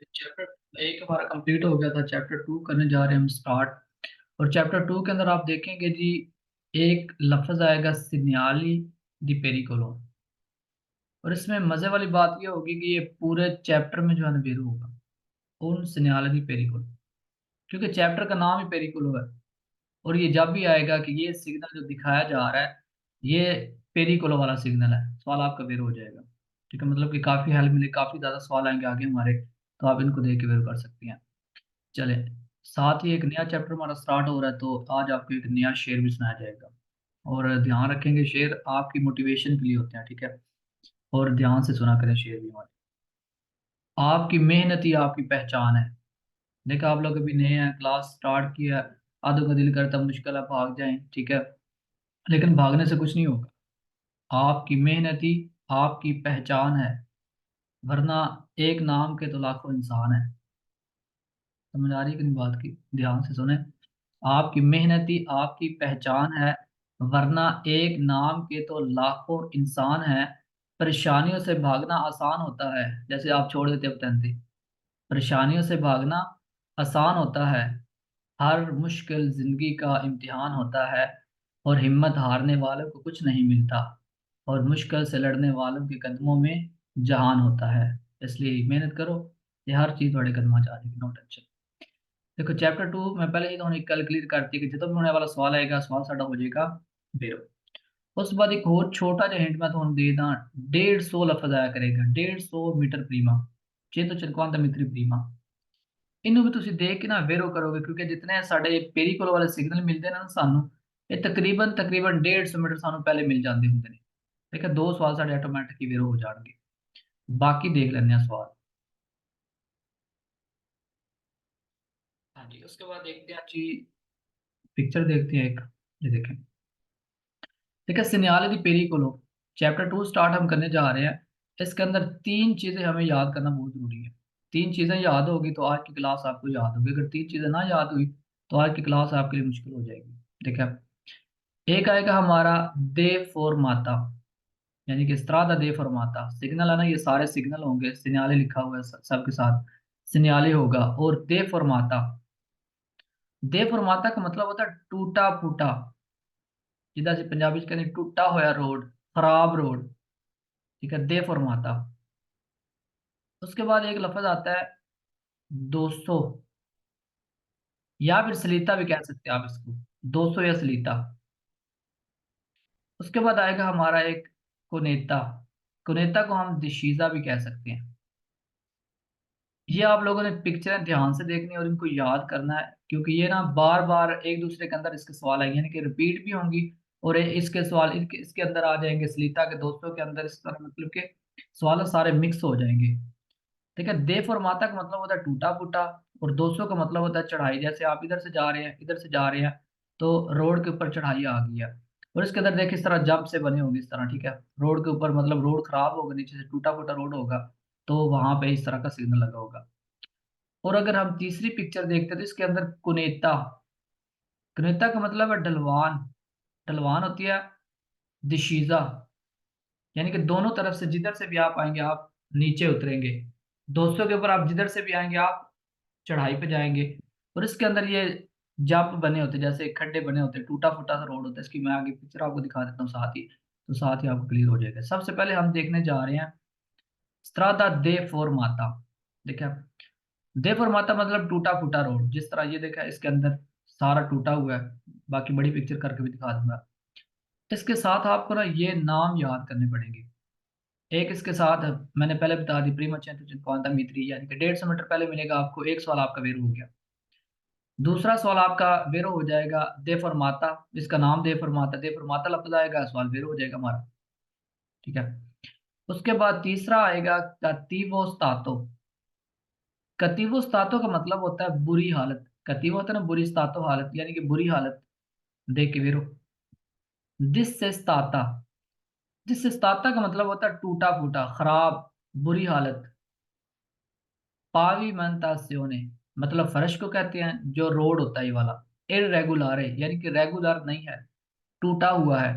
Chapter एक हमारा complete हो गया था। चैप्टर टू करने जा रहे हैं हम स्टार्ट। और चैप्टर टू के अंदर आप देखेंगे जी, एक लफ्ज आएगा सिग्नली दी पेरिकोलो। और इसमें मजे वाली बात ये होगी कि ये पूरे चैप्टर में जो है ना बेरू होगा उन सिग्नली दी पेरिकोलो, क्योंकि चैप्टर का नाम ही पेरिकोलो है। और ये जब भी आएगा कि ये सिग्नल जो दिखाया जा रहा है ये पेरिकोलो वाला सिग्नल है, सवाल आपका बेर हो जाएगा। ठीक है, मतलब कि काफी हेल्प मिले, काफी ज्यादा सवाल आएंगे आगे हमारे, तो आप इनको देख के बेर कर सकते हैं। चले, साथ ही एक नया चैप्टर हमारा स्टार्ट हो रहा है, तो आज आपको एक नया शेर भी सुनाया जाएगा। और ध्यान रखेंगे, शेर आपकी मोटिवेशन के लिए होते हैं, ठीक है। और ध्यान से सुना करें शेर भी हमारे। आपकी मेहनत ही आपकी पहचान है। देखा, आप लोग अभी नए हैं, क्लास स्टार्ट किया है, आधों का दिल करता मुश्किल है भाग जाएं, ठीक है, लेकिन भागने से कुछ नहीं होगा। आपकी मेहनत ही आपकी पहचान है, वरना एक नाम के तो लाखों इंसान है। समझ आ रही है कि नहीं बात की? ध्यान से सुने। आपकी मेहनत ही आपकी पहचान है, वरना एक नाम के तो लाखों इंसान है। परेशानियों से भागना आसान होता है, जैसे आप छोड़ देते अब तंती। परेशानियों से भागना आसान होता है, हर मुश्किल जिंदगी का इम्तिहान होता है। और हिम्मत हारने वालों को कुछ नहीं मिलता, और मुश्किल से लड़ने वालों के कदमों में जहान होता है। इसलिए मेहनत करो, ये हर चीज़ थोड़े कदम आ जाएगी, नो टेंशन। देखो, चैप्टर टू मैं पहले ही तो कल क्लियर करती कि जो भी होने वाला सवाल आएगा, सवाल साडा हो जाएगा बेरो। उस बाद एक और छोटा सा हिंट मैं तुम दे दा। 150 लफज आया करेगा, 150 मीटर प्रीमा, चे तो चनकवांता मीटर प्रीमा। इनू भी तुम देख के ना वेरो करोगे, क्योंकि जितने साडे पेरीकोल वाले सिग्नल मिलते हैं ना सानू, ये तकरीबन तकरीबन 150 मीटर सानू पहले मिल जाते होंगे ने। ठीक है, दो सवाल साडे ऑटोमेटिक ही वेरो हो जाएंगे। बाकी देख लेने हैं सवाल। हाँ जी, उसके बाद देखते हैं जी, पिक्चर देखते हैं एक। ये देखें, ठीक है, सिनियाले दी पेरी को लो। चैप्टर टू स्टार्ट हम करने जा रहे हैं। इसके अंदर तीन चीजें हमें याद करना बहुत जरूरी है। तीन चीजें याद होगी तो आज की क्लास आपको याद होगी, अगर तीन चीजें ना याद हुई तो आज की क्लास आपके लिए मुश्किल हो जाएगी। ठीक है, एक आएगा हमारा दे फॉर्माता, यानी कि स्त्रादा दे फॉर्माता सिग्नल है ना, ये सारे सिग्नल होंगे, सिन्याले लिखा हुआ है सबके साथ, सिन्याले होगा। और दे फॉर्माता का मतलब होता है टूटा फूटा, जिदा से पंजाबी च कहते हैं, टूटा होया रोड, खराब रोड। ठीक है, दे फरमाता। उसके बाद एक लफ्ज आता है 200, या फिर सलीता भी कह सकते हैं आप इसको, 200 या सलीता। उसके बाद आएगा हमारा एक कुनेता। कुनेता को हम दिशीजा भी कह सकते हैं। ये आप लोगों ने पिक्चर ध्यान से देखनी है और इनको याद करना है, क्योंकि ये ना बार बार एक दूसरे के अंदर इसके सवाल आएंगे, यानी कि रिपीट भी होंगी। और इसके सवाल इसके अंदर आ जाएंगे, सलीता के दोस्तों के अंदर, इस तरह मतलब के सवाल सारे मिक्स हो जाएंगे। ठीक है, दे फॉर्माता का मतलब होता है टूटा फूटा, और 200 का मतलब होता है चढ़ाई। जैसे आप इधर से जा रहे हैं, इधर से जा रहे हैं, तो रोड के ऊपर चढ़ाई आ गई है। और इसके अंदर देखिए इस तरह जंप से बने होंगे इस तरह, ठीक है। रोड के ऊपर मतलब रोड खराब होगा, नीचे से टूटा फूटा रोड होगा, तो वहां पे इस तरह का सिग्नल लगा होगा। और अगर हम तीसरी पिक्चर देखते हैं तो इसके अंदर कुनेता। कुनेता का मतलब है ढलवान। ढलवान होती है दिशीजा, यानी कि दोनों तरफ से जिधर से भी आप आएंगे आप नीचे उतरेंगे, 200 के ऊपर आप जिधर से भी आएंगे आप चढ़ाई पे जाएंगे। और इसके अंदर ये जंप बने होते हैं, जैसे खड्डे बने होते हैं, टूटा फूटा सा रोड होता है। इसकी मैं आगे पिक्चर आपको दिखा देता हूँ साथ ही, तो साथ ही आपको क्लियर हो जाएगा। सबसे पहले हम देखने जा रहे हैं स्त्रादा दे फॉर्माता। देखा, दे फॉर्माता मतलब टूटा फूटा रोड, जिस तरह ये देखा इसके अंदर सारा टूटा हुआ है। बाकी बड़ी पिक्चर करके भी दिखा दूंगा। इसके साथ आपको ना ये नाम याद करने पड़ेंगे। एक इसके साथ मैंने पहले बता दी, प्रीमा क्वांटम मीत्री, यानी कि 150 मीटर पहले मिलेगा आपको, एक सवाल आपका वेर हो गया। दूसरा सवाल आपका वेरो हो जाएगा दे फरमाता, जिसका नाम दे फरमाता, दे फरमाता लफ्ज आएगा, सवाल वेरो हो जाएगा हमारा। ठीक है, उसके बाद तीसरा आएगा कतीवो स्तातो। कतीवो स्तातो का मतलब होता है बुरी हालत। कतीवो होता है ना बुरी, स्तातो हालत, यानी कि बुरी हालत। देख के वेरो। दिस से स्ताता, जिस से स्ताता का मतलब होता है टूटा फूटा, खराब, बुरी हालत। पावीमेंटासियोने मतलब फर्श को कहते हैं, जो रोड होता है ये वाला। इरेगुलारे यानी कि रेगुलर नहीं है, टूटा हुआ है।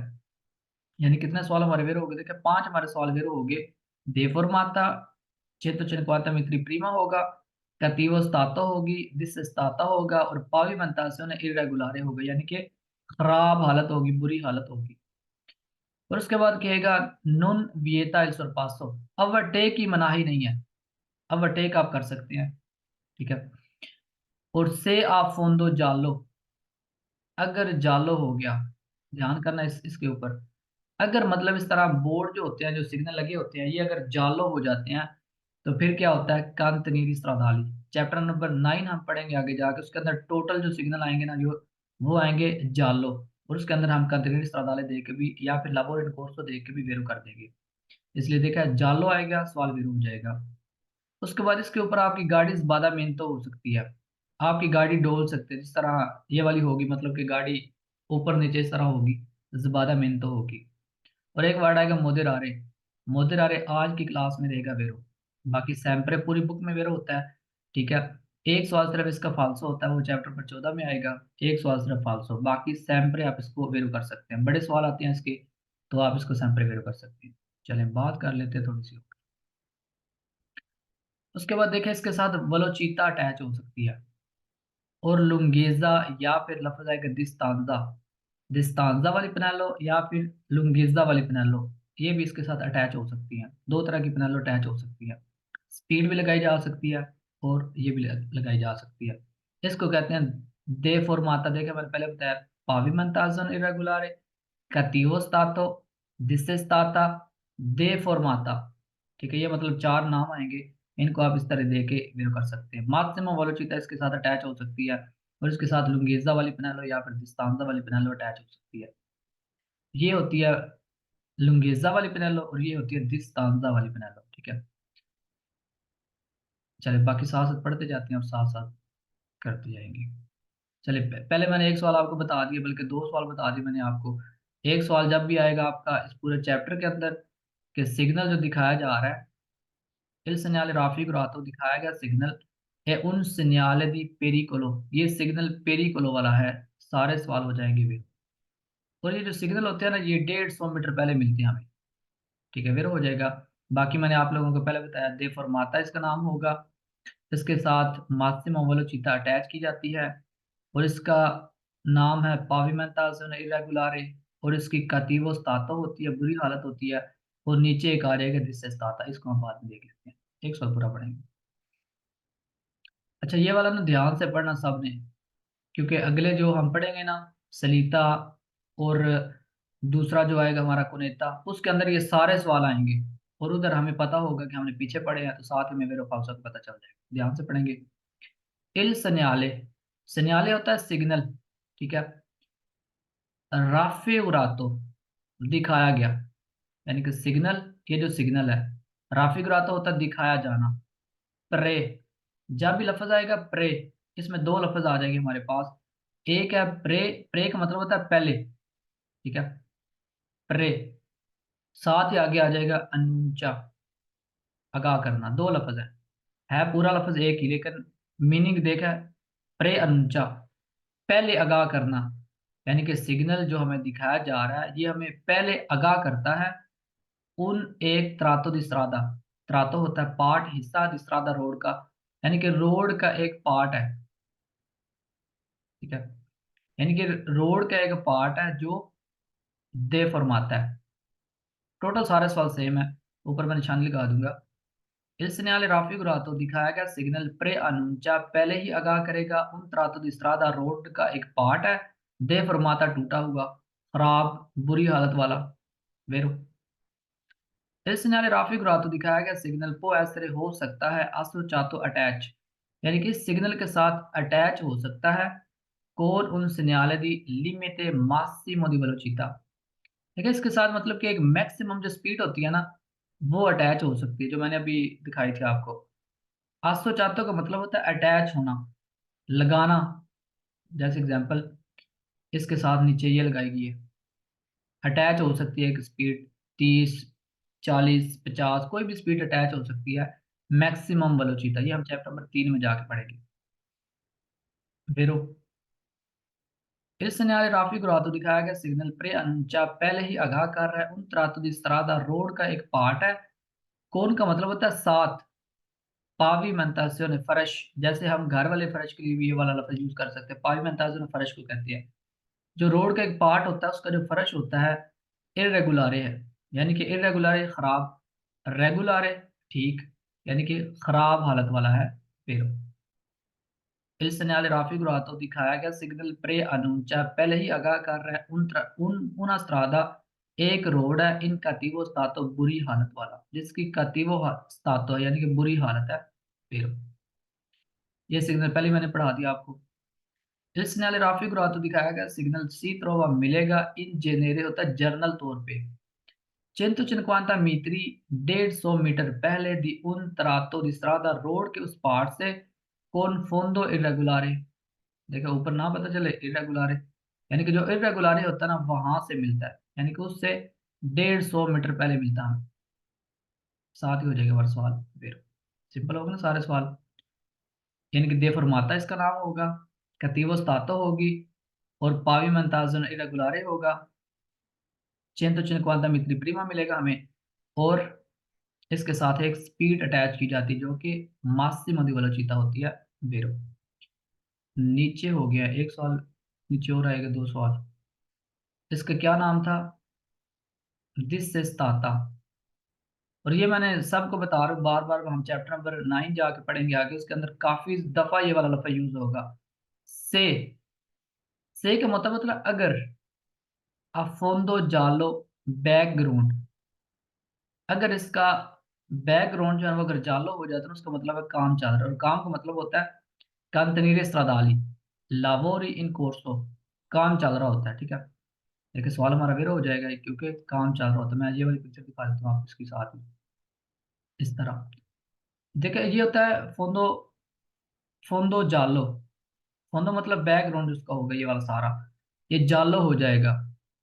यानी कितने सवाल हमारे वेरो हो गए? देखिए, पांच हमारे सवाल वेरो हो गए। दे फॉर्माता, चेतो चिनक्वाता मित्री प्रीमा होगा, कतीवो स्तातो होगी, दिस स्ताता होगा, और पाविमेंटासियों इरेगुलारे होगा, यानी कि खराब हालत होगी, बुरी हालत होगी। और उसके बाद कहेगा नुन विएता इल sorpasso, ओवरटेक की मनाही नहीं है, ओवरटेक आप कर सकते हैं, ठीक है। और से आप फोंदो जालो, अगर जालो हो गया, ध्यान करना इसके ऊपर, अगर मतलब इस तरह बोर्ड जो होते हैं, जो सिग्नल लगे होते हैं, ये अगर जालो हो जाते हैं तो फिर क्या होता है, कांतनीरी स्त्राधाली। चैप्टर नंबर 9 हम पढ़ेंगे आगे जाके, उसके अंदर टोटल जो सिग्नल आएंगे ना, जो वो आएंगे जालो, और उसके अंदर हम कांतनीरी स्त्राधाली दे के भी या फिर लाबोरेट कोर्स को देख के भी वेरू कर देंगे। इसलिए देखा है, जालो आएगा, सवाल वेरू हो जाएगा। उसके बाद इसके ऊपर आपकी गाड़ी ज्यादा मेहनत तो हो सकती है, आपकी गाड़ी डोल सकते हैं, जिस तरह ये वाली होगी, मतलब कि गाड़ी ऊपर नीचे इस तरह होगी, ज्यादा मेहनत तो होगी। और एक वर्ड आएगा मोदेरारे, मोदेरारे आज की क्लास में रहेगा वेरो, बाकी सैम्परे पूरी बुक में वेरो होता है, ठीक है। एक सवाल सिर्फ इसका फालसो होता है, वो चैप्टर पर 14 में आएगा, एक सवाल सिर्फ फालसो, बाकी सैम्परे आप इसको वेरो कर सकते हैं, बड़े सवाल आते हैं इसके, तो आप इसको सैम्परे वेरो कर सकते हैं। चलें बात कर लेते हैं थोड़ी सी। उसके बाद देखें, इसके साथ वलोचीता अटैच हो सकती है, और लुंगेजा, या फिर लफ्ज आएगा दिस्तांजा, दिस्तांजा वाली पिनालो या फिर लुंगेजा वाली पिनालो, ये भी इसके साथ अटैच हो सकती है। दो तरह की पिनालो अटैच हो सकती है, स्पीड भी लगाई जा सकती है और ये भी लगाई जा सकती है। इसको कहते हैं दे फॉर्माता, देखे मैंने पहले बताया, पाविमेंटाजन इरेगुलारे, cattivo stato, disestaता, deformata, ठीक है। ये मतलब चार नाम आएंगे, इनको आप इस तरह दे के व्यू कर सकते हैं। मार्क्सिमम वेलोचिटा इसके साथ अटैच हो सकती है, और इसके साथ लुंगेजा वाली पिनालो या फिर डिस्तांजा वाली पिनालो अटैच हो सकती है। ये होती है लुंगेजा वाली पिनालो, और ये होती है डिस्तांजा वाली पिनालो, ठीक है। चलिए बाकी साथ साथ पढ़ते जाते हैं और साथ साथ करते जाएंगे। चलिए पहले मैंने एक सवाल आपको बता दिया, बल्कि दो सवाल बता दिए मैंने आपको। एक सवाल जब भी आएगा आपका इस पूरे चैप्टर के अंदर, कि सिग्नल जो दिखाया जा रहा है, il segnale raffigurato दिखाया गया सिग्नल है उन segnale di pericolo, ये सिग्नल पेरिकोलो वाला है, सारे सवाल हो जाएंगे वे। और ये जो सिग्नल होते हैं ना, ये 150 मीटर पहले मिलते हैं हमें, ठीक है, फिर हो जाएगा। बाकी मैंने आप लोगों को पहले बताया, दे फॉर्माता इसका नाम होगा, इसके साथ मासिमो वेलोचिटा अटैच की जाती है, और इसका नाम है पाविमेंटाzione irregolare, और इसकी कतीवो स्तातो होती है, बुरी हालत होती है, और नीचे एक आ जाएगा जिससे स्ताता, इसको हम बाद में देख लेते हैं, एक सवाल पूरा पढ़ेंगे। अच्छा ये वाला ना ध्यान से पढ़ना सबने, क्योंकि अगले जो हम पढ़ेंगे ना, सलीता और दूसरा जो आएगा हमारा कुनेता, उसके अंदर ये सारे सवाल आएंगे, और उधर हमें पता होगा कि हमने पीछे पढ़े हैं, तो साथ में मेरे फालसा को पता चल जाएगा, ध्यान से पढ़ेंगे। इल सन्याले, सन्याले होता है सिग्नल, ठीक है। राफे उरातो, दिखाया गया, यानी कि सिग्नल, ये जो सिग्नल है, राफी उरातो होता है दिखाया जाना। प्रे, जब भी लफ्ज आएगा प्रे, इसमें दो लफ्ज आ जाएंगे हमारे पास, एक है प्रे, प्रे का मतलब होता है पहले, ठीक है, प्रे, साथ ही आगे आ जाएगा अनुचा, आगाह करना, दो लफ्ज है पूरा लफ्ज एक ही, लेकिन मीनिंग देखा है, प्रे अनुचा, पहले आगाह करना, यानी कि सिग्नल जो हमें दिखाया जा रहा है, ये हमें पहले आगाह करता है उन एक त्रातो दिस्त्रादा, त्रातो होता है पार्ट, हिस्सा, दिस्त्रादा रोड का, यानी कि रोड का एक पार्ट है, ठीक है, यानी कि रोड का एक पार्ट है जो दे फरमाता है। टोटल सारे सवाल सेम है, ऊपर मैं निशान लगा दूंगा। इस सिग्नल राफी तो दिखाया गया सिग्नल प्रे अनुंचा, पहले ही आगाह करेगा उन त्रातो दिस्त्रादा रोड का एक पार्ट है, दे फरमाता टूटा हुआ, खराब, बुरी हालत वाला, वेरो। इस सिग्नल राफी तो दिखाया गया सिग्नल पो ऐसे हो सकता है असोचातो अटैच, यानी कि सिग्नल के साथ अटैच हो सकता है कौन उन सिग्नल दी लिमिटे मासिमो दी वेलोचिटा, ठीक है। इसके साथ मतलब कि एक मैक्सिमम जो स्पीड होती है ना, वो अटैच हो सकती है, जो मैंने अभी दिखाई थी आपको। असोचातो का मतलब होता है अटैच होना, लगाना, जैसे एग्जांपल इसके साथ नीचे ये लगाएगी, ये अटैच हो सकती है एक स्पीड, 30, 40, 50, कोई भी स्पीड अटैच हो सकती है, मैक्सिमम वेलोसिटी, ये हम चैप्टर नंबर 3 में जाके पढ़ेंगे। फिर इस सिग्नल राफी ग्रातो दिखाया गया सिग्नल प्रे अनचा, पहले ही आगाह कर रहा है उन त्रातो दी स्त्रादा रोड का एक पार्ट है, कौन का मतलब होता है साथ, पाविमेंटाzione फर्श, जैसे हम घर वाले फर्श के लिए भी ये वाला लफ्ज यूज कर सकते हैं। पाविमेंटाzione फर्श को कहते हैं। जो रोड का एक पार्ट होता है उसका जो फर्श होता है इरेगुलारे है, यानी कि इरेगुलारे खराब, रेगुलारे ठीक, यानी कि खराब हालत वाला है। फिर il segnale raffigurato दिखाया गया सिग्नल प्रे अनुंचा पहले ही आगाह कर रहा है una strada, एक रोड है इन cattivo stato बुरी हालत वाला, जिसकी cattivo stato यानी कि बुरी हालत है। फिर ये सिग्नल पहले ही मैंने पढ़ा दिया आपको। il segnale raffigurato दिखाया गया सिग्नल सी trova मिलेगा इन जेनेरे होता है जर्नल तौर पे 150 मीटरी 150 मीटर पहले दी उन तरातो दी strada रोड के उस पार से कौन फोंदो इरेगुलारे, देखा ऊपर ना पता चले इरेगुलर है, यानी कि जो इरेगुलर होता है ना वहां से मिलता है, यानी कि उससे 150 मीटर पहले मिलता है। साथ ही हो जाएगा हमारा सवाल। फिर सिंपल होगा ना सारे सवाल। यानी कि दे फॉर्माता इसका नाम होगा, कतीवो स्तातो होगी, और पाविमेंटाजन इरेगुलारे होगा, चेंतो चिनक्वांता मित्री प्रीमा मिलेगा हमें, और इसके साथ एक स्पीड अटैच की जाती है जो कि मासिमो दी वेलोसिटी होती है। वेरो नीचे हो गया एक सवाल, नीचे और आएगा दो सवाल। इसका क्या नाम था? दिस से स्ताता, और ये मैंने सबको बता रहा हूँ बार बार, हम चैप्टर नंबर 9 जाके पढ़ेंगे आगे, उसके अंदर काफी दफा ये वाला लफ्ज यूज होगा। से से का मतलब अगर, अफोंदो जालो बैकग्राउंड, अगर इसका बैकग्राउंड जो है वो अगर जालो हो जाता है तो उसका मतलब है काम चल रहा है, और काम का मतलब होता है कंतनीरे स्ट्रादाली लावोरी इन कोर्सो, काम चल रहा होता है। ठीक है, देखिए सवाल हमारा वेरो हो जाएगा क्योंकि काम चल रहा होता है। मैं ये वाली पिक्चर दिखा देता हूँ आपको इसके साथ में, इस तरह देखिए ये होता है फोंदो, फोंदो जालो, फोंदो मतलब बैकग्राउंड उसका होगा ये वाला सारा, ये जालो हो जाएगा,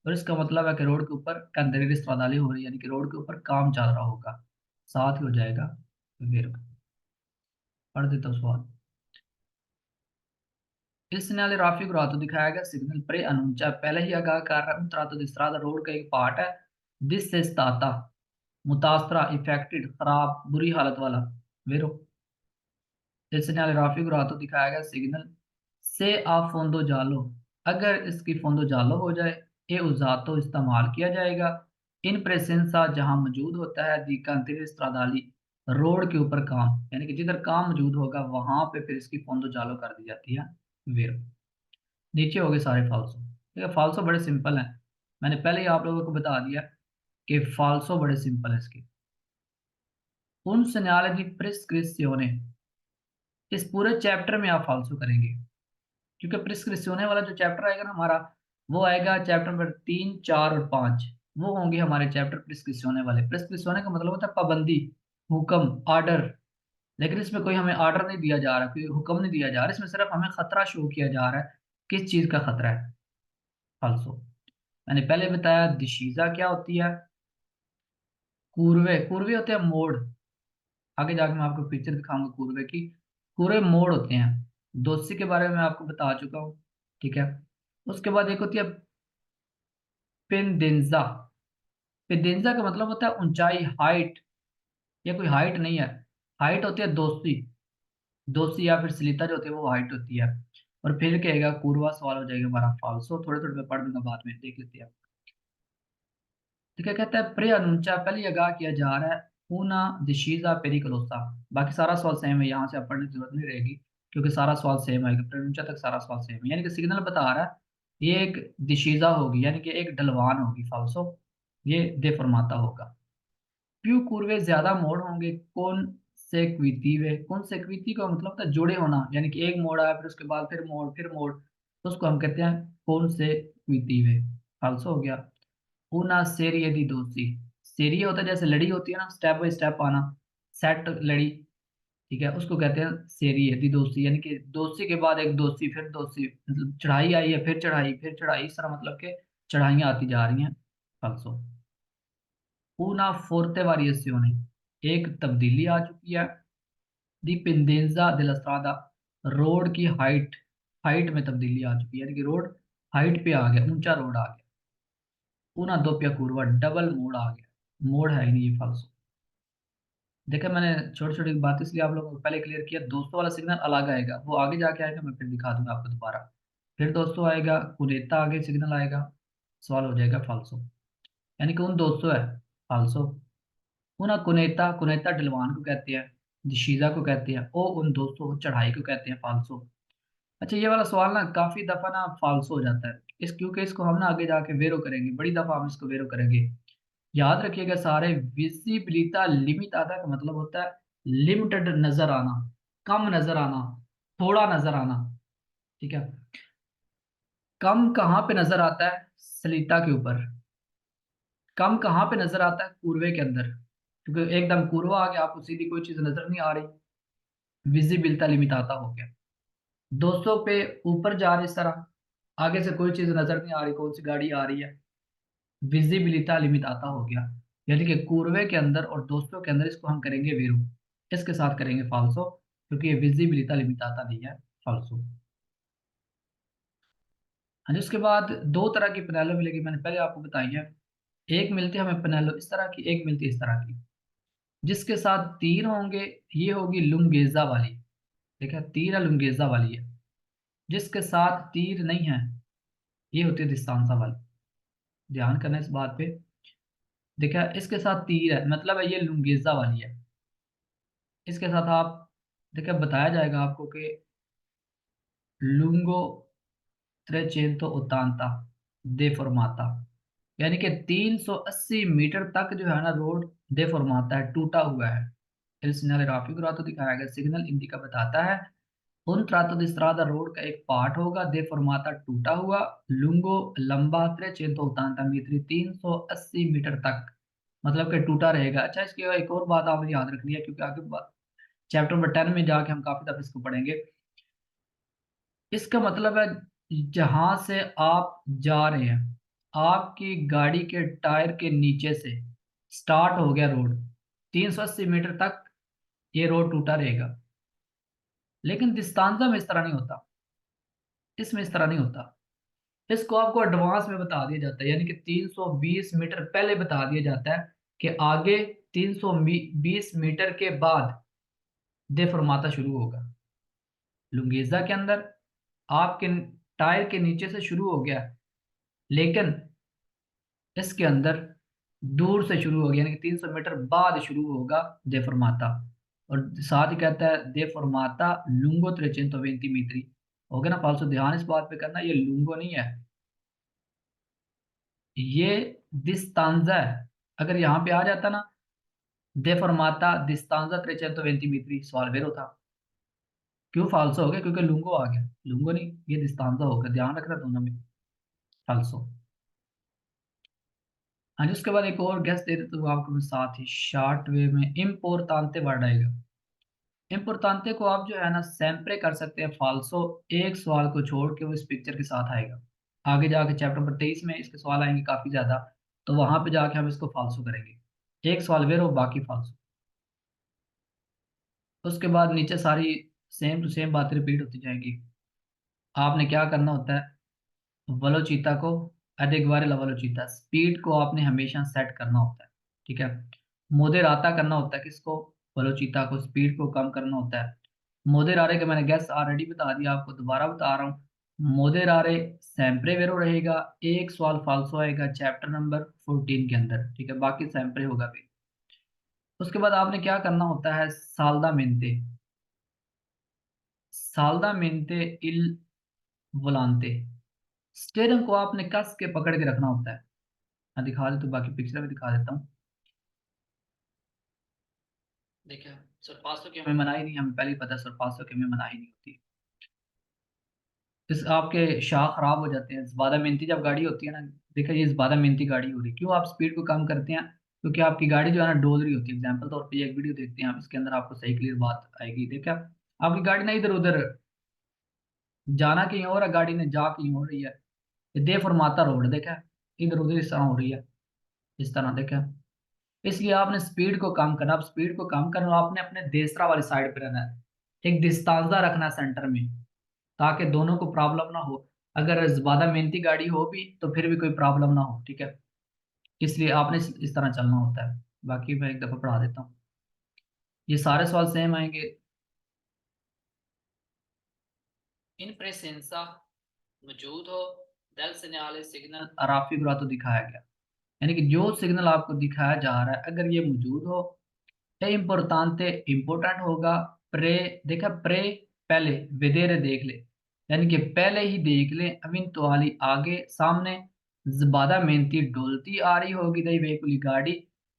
और इसका मतलब है कि रोड के ऊपर कंदरी स्ट्रादाली हो रही है, यानी कि रोड के ऊपर काम चल रहा होगा। साथ ही हो जाएगा। फिर पढ़ देता हूँ सवाल। इस सिग्नल राफी को दिखाया गया सिग्नल प्रे अनुंचा पहले ही आगाह कर रहा है un tratto di strada road का एक पार्ट है, दिस से स्ताता मुतासरा इफेक्टेड खराब बुरी हालत वाला। वेरो इस सिग्नल राफी को दिखाया गया सिग्नल से आप फोंदो जालो, अगर इसकी फोंदो जालो हो जाए, ए उजातो इस्तेमाल किया जाएगा इन प्रेसेंसा जहां मौजूद होता है दी कंटीन्यूअस स्ट्रादाली रोड के ऊपर काम, यानी कि जिधर काम मौजूद होगा वहां पे फिर इसकी फोंदो जालो कर दी जाती है। वेरो नीचे हो गए सारे फाल्सो। ठीक है, फाल्सो बड़े सिंपल हैं, मैंने पहले ही आप लोगों को बता दिया कि फाल्सो बड़े सिंपल है इसके। उन segnale di prescrizione, इस पूरे चैप्टर में आप फाल्सो करेंगे, क्योंकि प्रिस्क्रिप्शने वाला जो चैप्टर आएगा ना हमारा, वो आएगा चैप्टर नंबर 3, 4 और 5, वो होंगे हमारे चैप्टर प्रिस्क्रिप्शने वाले। प्रिस्क्रिप्शने का मतलब होता है पाबंदी, हुक्म, आर्डर, लेकिन इसमें कोई हमें आर्डर नहीं दिया जा रहा, कोई हुक्म नहीं दिया जा रहा, इसमें सिर्फ हमें खतरा शो किया जा रहा है, किस चीज का खतरा है। फाल्सो मैंने पहले बताया, दिशीजा क्या होती है, कूर्वे, कूर्वे होते हैं मोड़, आगे जाके मैं आपको पिक्चर दिखाऊंगा कूर्वे की, कूर्वे मोड़ होते हैं। दोस्ती के बारे में मैं आपको बता चुका हूँ। ठीक है, उसके बाद एक होती है पेंदेंजा, पेंदेंजा का मतलब होता है ऊंचाई, हाइट, ये कोई हाइट नहीं है, हाइट होती है दोस्ती, दोस्ती या फिर सलीता जो होती है वो हाइट होती है। और फिर कहेगा पूर्वा सवाल हो जाएगा हमारा फाल्सो, थोड़े थोड़े मैं पढ़ दूंगा बाद में, देख लेते हैं। तो क्या कहता है, प्रे अनुंचा पहले ही आगाह किया जा रहा है ऊना दिशीजा पेरिकलोसा, बाकी सारा सवाल सेम है, यहाँ से आप पढ़ने की जरूरत नहीं रहेगी, क्योंकि सारा सवाल सेम आएगा, प्रे अनुंचा तक सारा सवाल सेम है, यानी कि सिग्नल बता रहा है ये एक दिशीजा होगी, यानी कि एक ढलवान होगी फाल्सो, ये दे फरमाता होगा। प्यू पूर्वे ज्यादा मोड़ होंगे कौन से क्वितीवे, कौन से क्विती का मतलब होता है जुड़े होना, यानी कि एक मोड़ आया फिर उसके बाद फिर मोड़ फिर मोड़, तो उसको हम कहते हैं कौन से क्वितीवे। फाल्सो हो गया। una serie di dosi, serie होता है जैसे लड़ी होती है ना, स्टेप बाय स्टेप आना, सेट लड़ी, ठीक है, उसको कहते हैं सेरी दी दोसी, यानी कि दोसी के बाद एक दोसी फिर दोसी, मतलब चढ़ाई आई है फिर चढ़ाई फिर चढ़ाई, इस तरह मतलब कि चढ़ाइयाँ आती जा रही हैं। फाल्सो una forte variazione, एक तब्दीली आ चुकी है दी pendenza della strada, रोड की हाइट, हाइट में तब्दीली आ चुकी है, यानी कि रोड हाइट पे आ गया, ऊंचा रोड आ गया। una doppia curva, डबल मोड़ आ गया, मोड़ है ही नहीं ये फाल्सो। देखा, मैंने छोटी छोटी बात इसलिए आप लोगों को पहले क्लियर किया। दोस्तों वाला सिग्नल अलग आएगा, वो आगे जाके आएगा, मैं फिर दिखा दूंगा आपको दोबारा। फिर दोस्तों आएगा, कुनेता आगे सिग्नल आएगा, सवाल हो जाएगा फाल्सो। यानी कि उन दोस्तों है फाल्सो। उन कुनेता, कुनेता ढलवान को कहते हैं, दिशीजा को कहते हैं, ओ उन दोस्तों को चढ़ाई को कहते हैं फाल्सो। अच्छा, ये वाला सवाल ना काफी दफा ना फाल्सो हो जाता है, इस क्योंकि इसको हम ना आगे जाके वेरो करेंगे, बड़ी दफा हम इसको वेरो करेंगे। याद रखिएगा सारे, विजिबिलिटा लिमिटाता का मतलब होता है लिमिटेड नजर आना, कम नजर आना, थोड़ा नजर आना। ठीक है। कम कहाँ पे नजर आता है? सलीता के ऊपर। कम कहाँ पे नजर आता है? पूर्वे के अंदर, क्योंकि एकदम पूर्वा आ गया, आपको सीधी कोई चीज नजर नहीं आ रही, विजिबिलिटा लिमिटाता हो गया। दोस्तों पे ऊपर जा रहे इस तरह, आगे से कोई चीज नजर नहीं आ रही, कौन सी गाड़ी आ रही है, विजिबिलिटा लिमिटाता हो गया। यानी कि कूर्वे के अंदर और दोस्तों के अंदर इसको हम करेंगे वेरू, इसके साथ करेंगे फाल्सो, क्योंकि ये विजिबिलिटा लिमिटाता नहीं है, फाल्सो। हाँ जी, उसके बाद दो तरह की पेनेलो मिलेगी, मैंने पहले आपको बताई है। एक मिलती है हमें पेनेलो इस तरह की, एक मिलती है इस तरह की, जिसके साथ तीर होंगे। ये होगी लुंगेजा वाली। देखा, तीर है लुंगेजा वाली है। जिसके साथ तीर नहीं है, ये होती है दिस्तांसा वाली। ध्यान करना इस बात पे। देखा, इसके साथ तीर है मतलब है ये लुंगेजा वाली है। इसके साथ आप देखिए, बताया जाएगा आपको कि लुंगो त्रेचेंतो उतांता दे फॉर्माता, यानी कि 380 मीटर तक जो है ना रोड दे फॉर्माता है, टूटा हुआ है। Il segnale raffigurato दिखाया गया सिग्नल इंडिका बताता है उन ट्रातो di strada रोड का एक पार्ट होगा दे फॉर्माता टूटा हुआ, लुंगो लंबा 380 मीटर, 380 मीटर तक, मतलब कि टूटा रहेगा। अच्छा, इसकी एक और बात आपने याद रखनी है, क्योंकि आगे चैप्टर नंबर 10 में जाके हम काफी दफा इसको पढ़ेंगे। इसका मतलब है जहां से आप जा रहे हैं, आपकी गाड़ी के टायर के नीचे से स्टार्ट हो गया रोड, 380 मीटर तक ये रोड टूटा रहेगा। लेकिन दिस्तांजा में इस तरह नहीं होता, इसमें इस तरह नहीं होता। इसको आपको एडवांस में बता दिया जाता है, यानी कि 320 मीटर पहले बता दिया जाता है कि आगे 320 मीटर के बाद देफर्माता शुरू होगा। लुंगेजा के अंदर आपके टायर के नीचे से शुरू हो गया, लेकिन इसके अंदर दूर से शुरू हो गया, यानी कि 300 मीटर बाद शुरू होगा देफर्माता। और साथ ही कहता है देफर्माता लुंगो 320 मीटर हो गया ना फाल्सो। ध्यान इस बात पे करना, ये लुंगो नहीं है, ये दिस्तांजा है। अगर यहाँ पे आ जाता ना देफर्माता दिस्तांजा 320 मीटर, सवाल फिर होता क्यों फाल्सो हो गया, क्योंकि लुंगो आ गया, लुंगो नहीं, ये दिस्तांजा हो गया। ध्यान रखना दोनों में, फाल्सो। हाँ जी, उसके बाद एक और गेस दे देते, तो आपको मैं साथ ही शॉर्ट वे में इम्पोर्टांते वर्ड आएगा। इम्पोर्टांते को आप जो है ना सैम्परे कर सकते हैं फाल्सो, एक सवाल को छोड़ के वो इस पिक्चर के साथ आएगा। आगे जाके चैप्टर नंबर 23 में इसके सवाल आएंगे काफी ज्यादा, तो वहां पे जाके हम इसको फाल्सो करेंगे। एक सवाल वेरो, बाकी फाल्सो। उसके बाद नीचे सारी सेम टू सेम बातें रिपीट होती जाएंगी। आपने क्या करना होता है, वलोचिता को, अदेगवारे लवलोचिता, स्पीड को आपने हमेशा सेट करना होता है। ठीक है। मोदेराता करना होता है किसको, वलोचिता को, स्पीड को कम करना होता है। मोदेरारे का मैंने गैस ऑलरेडी बता दिया, आपको दोबारा बता रहा हूँ। मोदेरारे सैम्प्रे वेरो रहेगा, एक सवाल फाल्सो आएगा चैप्टर नंबर 14 के अंदर। ठीक है, बाकी सैम्प्रे होगा भी। उसके बाद आपने क्या करना होता है, सालदा मेंते, सालदा मेंते इल वोलांते, स्टेयरिंग को आपने कस के पकड़ के रखना होता है। मैं दिखा देता हूँ, बाकी पिक्चर में दिखा देता हूँ। देखिए, सरपासों की हमें मनाही नहीं, हमें पहले ही पता है सरपासों की हमें मनाही नहीं होती। इस आपके शाह खराब हो जाते हैं, ज़्यादा मेहनती जब गाड़ी होती है ना। देखिए, ये ज़्यादा मेहनती गाड़ी हो रही है, क्यों आप स्पीड को कम करते हैं, क्योंकि आपकी गाड़ी जो है ना डोल रही होती है। एग्जाम्पल तौर पे एक वीडियो देखते हैं आप, इसके अंदर आपको सही क्लियर बात आएगी। देखिए, आपकी गाड़ी ना इधर उधर जाना कहीं और है, गाड़ी ने जा कहीं हो रही है। ये दे फरमाता रोड देखा, इधर उधर इस तरह हो रही है, इस तरह देखा। इसलिए आपने स्पीड को कम करना। अब स्पीड को कम करना, आपने अपने देसरा वाली साइड पे रहना है, एक दिस्तांजा रखना है सेंटर में, ताकि दोनों को प्रॉब्लम ना हो। अगर ज्यादा मेहनती गाड़ी हो भी तो फिर भी कोई प्रॉब्लम ना हो। ठीक है, इसलिए आपने इस तरह चलना होता है। बाकी मैं एक दफा पढ़ा देता हूँ। ये सारे सवाल सेम आएंगे। इन प्रेसेंसा मौजूद हो del segnale सिग्नल अराफी बुरा तो दिखाया गया, यानी कि जो सिग्नल आपको दिखाया जा रहा है अगर ये मौजूद हो, è importante इम्पोर्टेंट होगा। प्रे, देखा प्रे, पहले वेदेरे देख ले, यानी कि पहले ही देख ले। अविन वाली आगे सामने, ज़बादा मेहनती डोलती आ रही होगी दई वेहिकुली गाड़ी,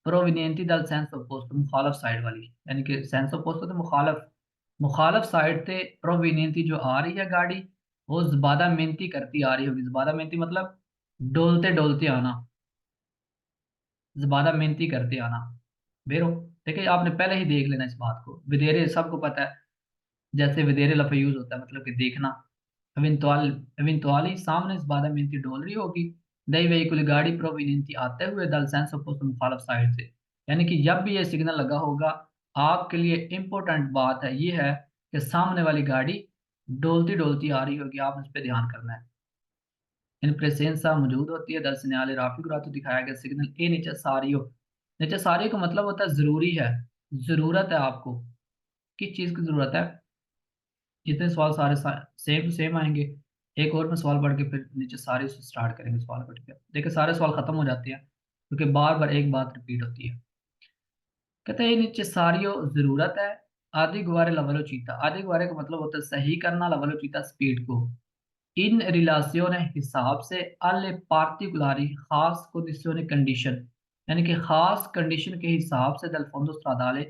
प्रोविनियंती दल सेंस ऑपोस्ट मुखालफ साइड वाली, यानी कि सेंस ऑपोस्ट तो मुखालफ, मुखालफ साइड से प्रोविनियंती जो आ रही है गाड़ी, वो ज़बादा मेहनती करती आ रही होगी। ज़बादा मेहनती मतलब डोलते डोलते आना, ज़बादा मेहनती करते आना। बेरो, देखिए आपने पहले ही देख लेना इस बात को। विदेरे सबको पता है, जैसे विदेरे लफ्ज़ यूज होता है मतलब कि देखना। अविंतवाल, अविंतवाली सामने इस बादा मिनती डोल रही होगी, दई वेहिकुल गाड़ी प्रोविनियंती आते हुए दल सेंस ऑपोस्ट मुखालफ साइड से, यानी कि जब भी ये सिग्नल लगा होगा, आपके लिए इम्पोर्टेंट बात है ये है कि सामने वाली गाड़ी डोलती डोलती आ रही होगी, आपने इस पर ध्यान करना है। इन प्रेसेंसा मौजूद होती है दल सिग्नल राफी को तो दिखाया गया सिग्नल ए नेसेसारियो। नेसेसारियो का मतलब होता है जरूरी है, जरूरत है आपको। किस चीज की जरूरत है? जितने सवाल सारे सेम टू सेम आएंगे। एक और में सवाल पढ़ के फिर नीचे सारे स्टार्ट करेंगे सवाल पढ़ के, देखिए सारे सवाल खत्म हो जाते हैं क्योंकि बार बार एक बात रिपीट होती है। कहते हैं नीचे सारियो जरूरत है, आदि गुवारे लवलो चीता। आदि गुवारे का मतलब होता है सही करना, लवलो चीता स्पीड को। इन रिलासियों हिसाब से alle particolari खास condizione कंडीशन, यानी कि खास कंडीशन के हिसाब से दल फोंदो स्ट्रादाले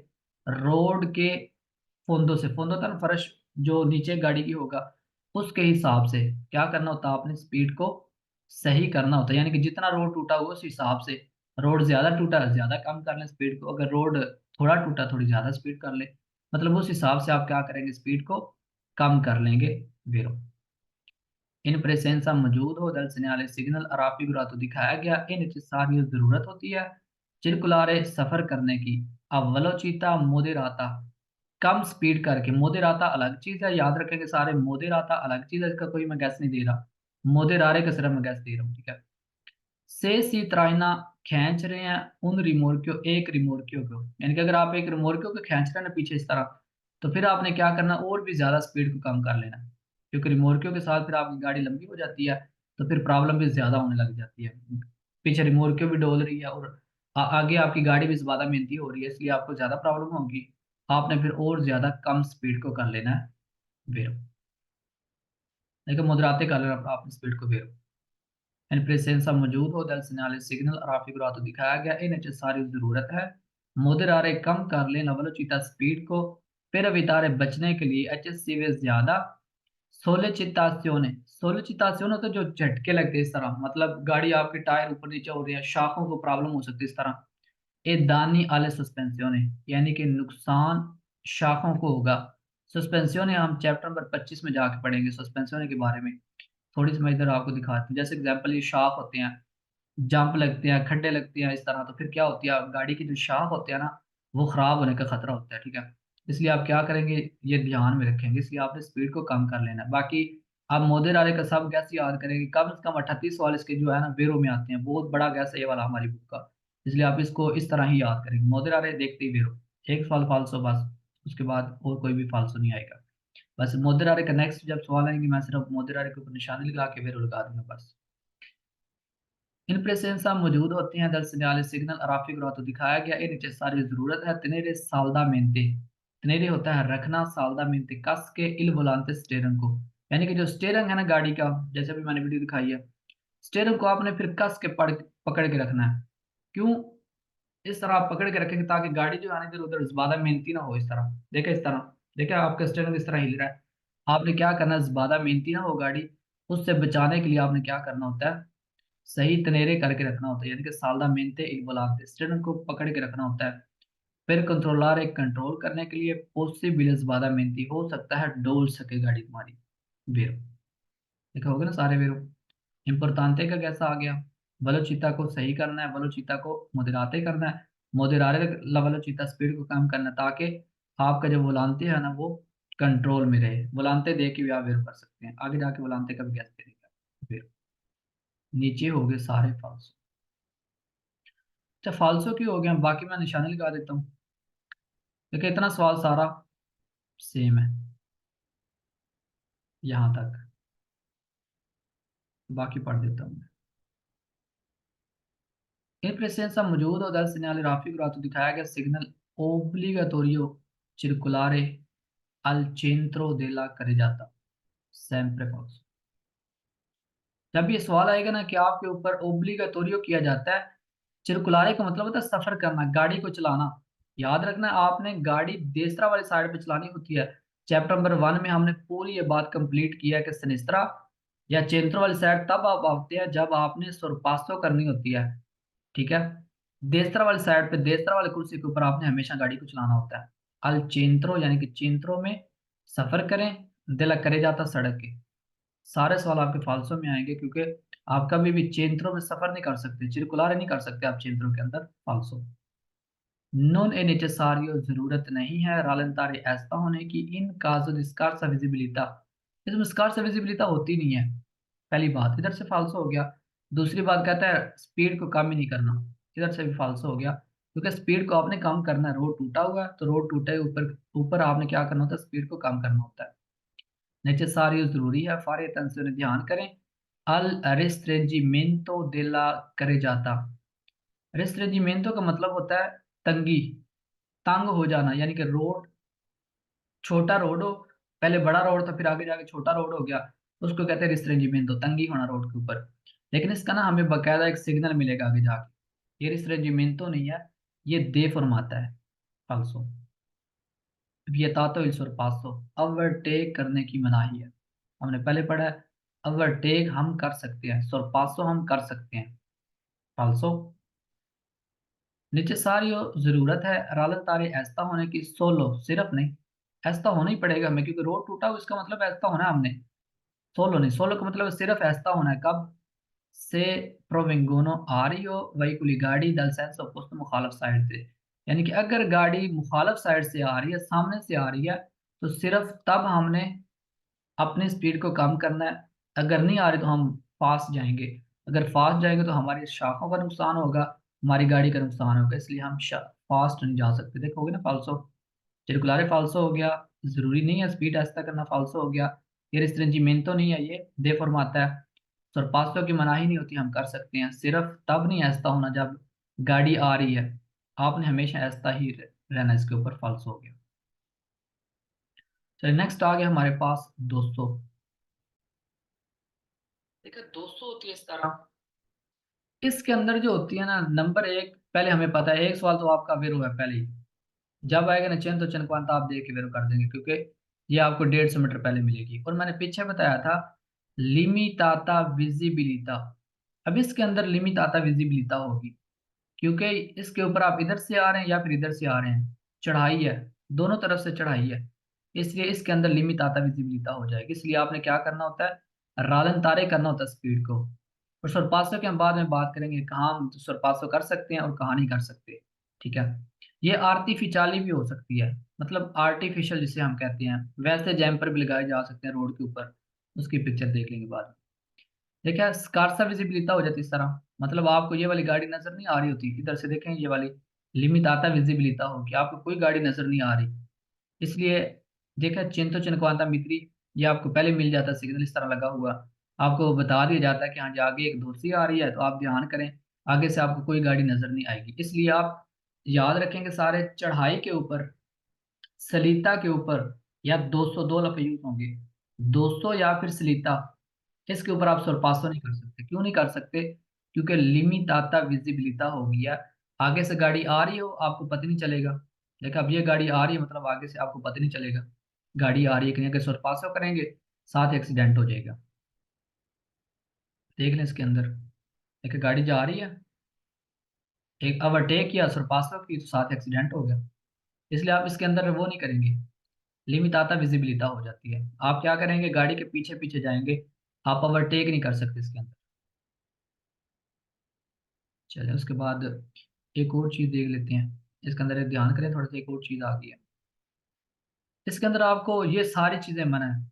रोड के फोंदो से, फोंदो होता है ना फर्श जो नीचे गाड़ी की होगा, उसके हिसाब से क्या करना होता है, आपने स्पीड को सही करना होता है। यानी कि जितना रोड टूटा हुआ उस हिसाब से, रोड ज्यादा टूटा है ज्यादा कम कर लें स्पीड को, अगर रोड थोड़ा टूटा थोड़ी ज्यादा स्पीड कर ले, मतलब उस हिसाब से आप क्या करेंगे, स्पीड को कम कर लेंगे। वेरो, इन प्रेसेंसा मौजूद हो दल सिग्नल सिग्नल अरापी गुरा तो दिखाया गया इन सारी जरूरत होती है चिरकुलारे सफर करने की। अवलोचिता मोदिराता, कम स्पीड करके। मोदिराता अलग चीज है, याद रखेंगे सारे। मोदिराता अलग चीज है, इसका कोई मैं गैस नहीं दे रहा। मोदिरारे का सिर्फ मैं गैस दे रहा हूँ, ठीक है। से सी त्राइना, खींच रहे हैं उन रिमोर्कियो, एक रिमोर्कियो को, यानी कि अगर आप एक रिमोर्कियो को खींच रहे हैं ना पीछे इस तरह, तो फिर आपने क्या करना, और भी ज्यादा स्पीड को कम कर लेना, क्योंकि रिमोर्कियो के साथ फिर आपकी गाड़ी लंबी हो जाती है, तो फिर प्रॉब्लम भी ज्यादा होने लग जाती है। पीछे रिमोर्कियो भी डोल रही है और आगे आपकी गाड़ी भी ज्यादा मेहनती हो रही है, इसलिए आपको ज्यादा प्रॉब्लम होगी। आपने फिर और ज्यादा कम स्पीड को कर लेना है वेरो, लेकिन मुद्राते कर लेना आपने स्पीड को वेरो। इन प्रेसेंसा मौजूद हो दल सिग्नल सिग्नल राफी को तो दिखाया गया इन सारी जरूरत है। मोदरारे कम कर ले नवलो चीता स्पीड को, फिर वितारे बचने के लिए एच एस सी वे ज्यादा। सोलिचितासियोने, सोलिचितासियोने तो जो झटके लगते हैं इस तरह, मतलब गाड़ी आपके टायर ऊपर नीचे हो रही है, शाखों को प्रॉब्लम हो सकती है इस तरह। ए दानी आले सस्पेंसियोने, यानी कि नुकसान शाखों को होगा। सस्पेंसियोने हम चैप्टर नंबर 25 में जाके पढ़ेंगे सस्पेंसियोने के बारे में। थोड़ी सी मैं इधर आपको दिखाती हूँ, जैसे एग्जांपल ये शाख होते हैं, जंप लगते हैं, खड्डे लगते हैं इस तरह, तो फिर क्या होती है, गाड़ी की जो शाख होते हैं ना, वो खराब होने का खतरा होता है, ठीक है। इसलिए आप क्या करेंगे, ये ध्यान में रखेंगे, इसलिए आपने स्पीड को कम कर लेना है। बाकी आप मोदे रारे का सब गैस याद करेंगे, कम से कम 38 वाले इसके जो है ना बेरो में आते हैं, बहुत बड़ा गैस है ये वाला हमारी बुक का, इसलिए आप इसको इस तरह ही याद करेंगे, मोदे रारे देखते ही बेरो। एक सवाल फालसो बस, उसके बाद और कोई भी फालसो नहीं आएगा। बस मोदे रारे का नेक्स्ट जब सवाल आएंगे, मैं सिर्फ मोदे रारे के ऊपर निशानी लगा के बेरो लगा दूंगा बस। इन प्रेसेंसा मौजूद होती हैं दल सिग्नल सिग्नल अराफी ग्रह तो दिखाया गया इन नीचे सारी जरूरत है तनेरे सालदा मेंते। तनेरे होता है रखना, सालदा मेंते कस के इल वोलांते स्टेयरिंग को, यानी कि जो स्टेयरिंग है ना गाड़ी का, जैसे भी मैंने वीडियो दिखाई है, स्टेयरिंग को आपने फिर कस के पकड़ के रखना है। क्यों इस तरह आप पकड़ के रखेंगे, ताकि गाड़ी जो है ना इधर उधर ज्यादा मेहनती ना हो इस तरह। देखे इस तरह, देखे आपका स्टेयरिंग इस तरह हिल रहा है, आपने क्या करना है, ज्यादा मेहनती ना हो गाड़ी, उससे बचाने के लिए आपने क्या करना होता है, सही तनेरे करके रखना होता है, यानी कि सालदा मेंते इल वोलांते स्टेयरिंग को पकड़ के रखना होता है। फिर कंट्रोलर एक कंट्रोल करने के लिए पॉसिबल ज्यादा मेहनती हो सकता है डोल सके गाड़ी तुम्हारी बेरो। देखा होगा ना सारे बेरो। इम्पोर्टांते का कैसा आ गया, वेलोचिता को सही करना है, वेलोचिता को मोदिराते करना है, मोदिरारे वेलोचिता स्पीड को कम करना है, ताकि आपका जो वोलांते है ना वो कंट्रोल में रहे। वोलांते दे के भी आप वेरो कर सकते हैं, आगे जाके वोलांते का भी कैसे देगा वेरो। नीचे हो गए सारे फॉल्स। अच्छा फालसो की हो गया, बाकी मैं निशानी लगा देता हूँ। क्योंकि इतना सवाल सारा सेम है यहाँ तक। बाकी पढ़ देता हूँ। In presenza maujuda dal segnale raffigurato दिखाया गया signal obbligatorio circolare al centro della carreggiata sempre falso। जब ये सवाल आएगा ना कि आपके ऊपर ओब्लिगाटोरियो किया जाता है, चिरकुलारे का मतलब होता है सफर करना, गाड़ी को चलाना। याद रखना आपने गाड़ी देसरा वाली साइड पे चलानी होती है। चैप्टर नंबर 1 में हमने पूरी ये बात कंप्लीट किया है कि सिनिस्त्रा या चेंट्रो वाली साइड तब आप आते हैं जब आपने सुरपासो करनी होती है। ठीक है। देसरा वाली साइड पे देसरा वाली कुर्सी के ऊपर आपने हमेशा गाड़ी को चलाना होता है। अल चेंत्रो यानी कि चेंत्रो में सफर करें, दिला करे जाता सड़क के। सारे सवाल आपके फालसो में आएंगे, क्योंकि आप कभी भी चेंत्रों में सफर नहीं कर सकते, चिरकुलारे नहीं कर सकते आप चेंत्रों के अंदर। फालसो। नॉन ए नेसेसारियो जरूरत नहीं है रालंतारे ऐसा होने की इन काजो स्कारसा विजिबिलिटा, इसमें स्कारसा विजिबिलिटा होती नहीं है। पहली बात इधर से फालसो हो गया। दूसरी बात कहता है स्पीड को कम ही नहीं करना, इधर से भी फालसो हो गया, क्योंकि स्पीड को आपने कम करना है। रोड टूटा हुआ है तो रोड टूटे ऊपर ऊपर आपने क्या करना होता है, स्पीड को कम करना होता है। नेसेसारियो जरूरी है, फारे अटेंशन ध्यान करें। अल रिस्ट्रेंजिमेंटो देला करे जाता, रिस्ट्रेंजिमेंटो का मतलब होता है तंगी, तंग हो जाना, यानी कि रोड छोटा रोड हो, पहले बड़ा रोड था फिर आगे जाके छोटा रोड हो गया, उसको कहते हैं रिस्ट्रेंजिमेंटो, तंगी होना रोड के ऊपर। लेकिन इसका ना हमें बकायदा एक सिग्नल मिलेगा आगे जाके, ये रिस्ट्रेंजिमेंटो नहीं है, ये दे फॉर्माता है फाल्सो। वियतातो इल sorpasso, ओवरटेक करने की मनाही है। हमने पहले पढ़ा है ओवरटेक हम कर सकते हैं, sorpasso हम कर सकते हैं। फाल्सो। नीचे सारी जरूरत है रालत तारे ऐसा होने की, सोलो सिर्फ नहीं, ऐसा होना ही पड़ेगा हमें, क्योंकि रोड टूटा हो इसका मतलब ऐसा होना है हमने। सोलो नहीं, सोलो का मतलब सिर्फ ऐसा होना है कब से प्रोविंगोनो आ रही हो वही कुली गाड़ी दल सेंस ऑपोस्ट मुखालफ साइड से। यानी कि अगर गाड़ी मुखालफ साइड से आ रही है, सामने से आ रही है, तो सिर्फ तब हमने अपनी स्पीड को कम करना है। अगर नहीं आ रही तो हम फास्ट जाएंगे। अगर फास्ट जाएंगे तो हमारी शाखों का नुकसान होगा, हमारी गाड़ी का नुकसान होगा, इसलिए हम फास्ट नहीं जा सकते। देखोगे ना फाल्सो, circulare फाल्सो हो गया, जरूरी नहीं है स्पीड ऐसा करना, फाल्सो हो गया। ये रिस्ट्रेंजिमेंटो नहीं है, ये दे फॉर्माता है। सरपासो की मनाही नहीं होती, हम कर सकते हैं, सिर्फ तब नहीं ऐसा होना जब गाड़ी आ रही है, आपने हमेशा ऐसा ही रहना, इसके ऊपर फाल्सो हो गया। चलिए नेक्स्ट आ गया हमारे पास 200। देखिए 200 होती है इस तरह, इसके अंदर जो होती है ना, नंबर एक पहले हमें पता है, एक सवाल तो आपका वेरो है पहले ही। जब आएगा ना चेन तो चेन क्वांटा आप देख के वेरो कर देंगे, क्योंकि ये आपको 150 मीटर पहले मिलेगी। और मैंने पीछे बताया था लिमिटाता विजिबिलिटा, अब इसके अंदर लिमिटाता विजिबिलिटा होगी, क्योंकि इसके ऊपर आप इधर से आ रहे हैं या फिर इधर से आ रहे हैं, चढ़ाई है, दोनों तरफ से चढ़ाई है, इसलिए इसके अंदर लिमिट आता विजिबिलिटी हो जाएगी। इसलिए आपने क्या करना होता है, रालन तारे करना होता है स्पीड को। और सरपासों के हम बाद में बात करेंगे कहाँ हम सरपासों कर सकते हैं और कहाँ नहीं कर सकते। ठीक है। ये आर्टिफिशियली भी हो सकती है, मतलब आर्टिफिशियल जिसे हम कहते हैं, वैसे जैम्पर भी लगाए जा सकते हैं रोड के ऊपर, उसकी पिक्चर देख लेंगे बाद में। देखिए स्कारसा विजिबिलिटी हो जाती है इस तरह, मतलब आपको ये वाली गाड़ी नजर नहीं आ रही होती, इधर से देखें ये वाली लिमिट आता विजिबिलिटी हो कि आपको कोई गाड़ी नजर नहीं आ रही। इसलिए देखा चिंतो चिन्कवांता मित्री, ये आपको पहले मिल जाता है सिग्नल इस तरह लगा हुआ, आपको बता दिया जाता है कि हाँ जी आगे एक धुरसी आ रही है, तो आप ध्यान करें आगे से आपको कोई गाड़ी नजर नहीं आएगी। इसलिए आप याद रखेंगे सारे चढ़ाई के ऊपर, सलीता के ऊपर या 202 लफ्ज यूज होंगे, 200 या फिर सलीता, इसके ऊपर आप सरपासो नहीं कर सकते। क्यों नहीं कर सकते, क्योंकि लिमिटाता विजिबिलिटा हो गया, आगे से गाड़ी आ रही हो आपको पता नहीं चलेगा। देखा अब ये गाड़ी आ रही है मतलब आगे से आपको पता नहीं चलेगा गाड़ी आ रही है कि नहीं, अगर सरपासो करेंगे साथ एक्सीडेंट हो जाएगा। देख लें इसके अंदर, एक गाड़ी जा रही है, एक ओवरटेक किया सरपासो की तो साथ एक्सीडेंट हो गया, इसलिए आप इसके अंदर वो नहीं करेंगे, लिमिट आता विजिबिलिटी हो जाती है। आप क्या करेंगे, गाड़ी के पीछे पीछे जाएंगे, आप ओवरटेक नहीं कर सकते इसके अंदर। चलिए उसके बाद एक और चीज देख लेते हैं, इसके अंदर एक ध्यान करें थोड़ा सा, एक और चीज आ गई है इसके अंदर, आपको ये सारी चीजें मना है।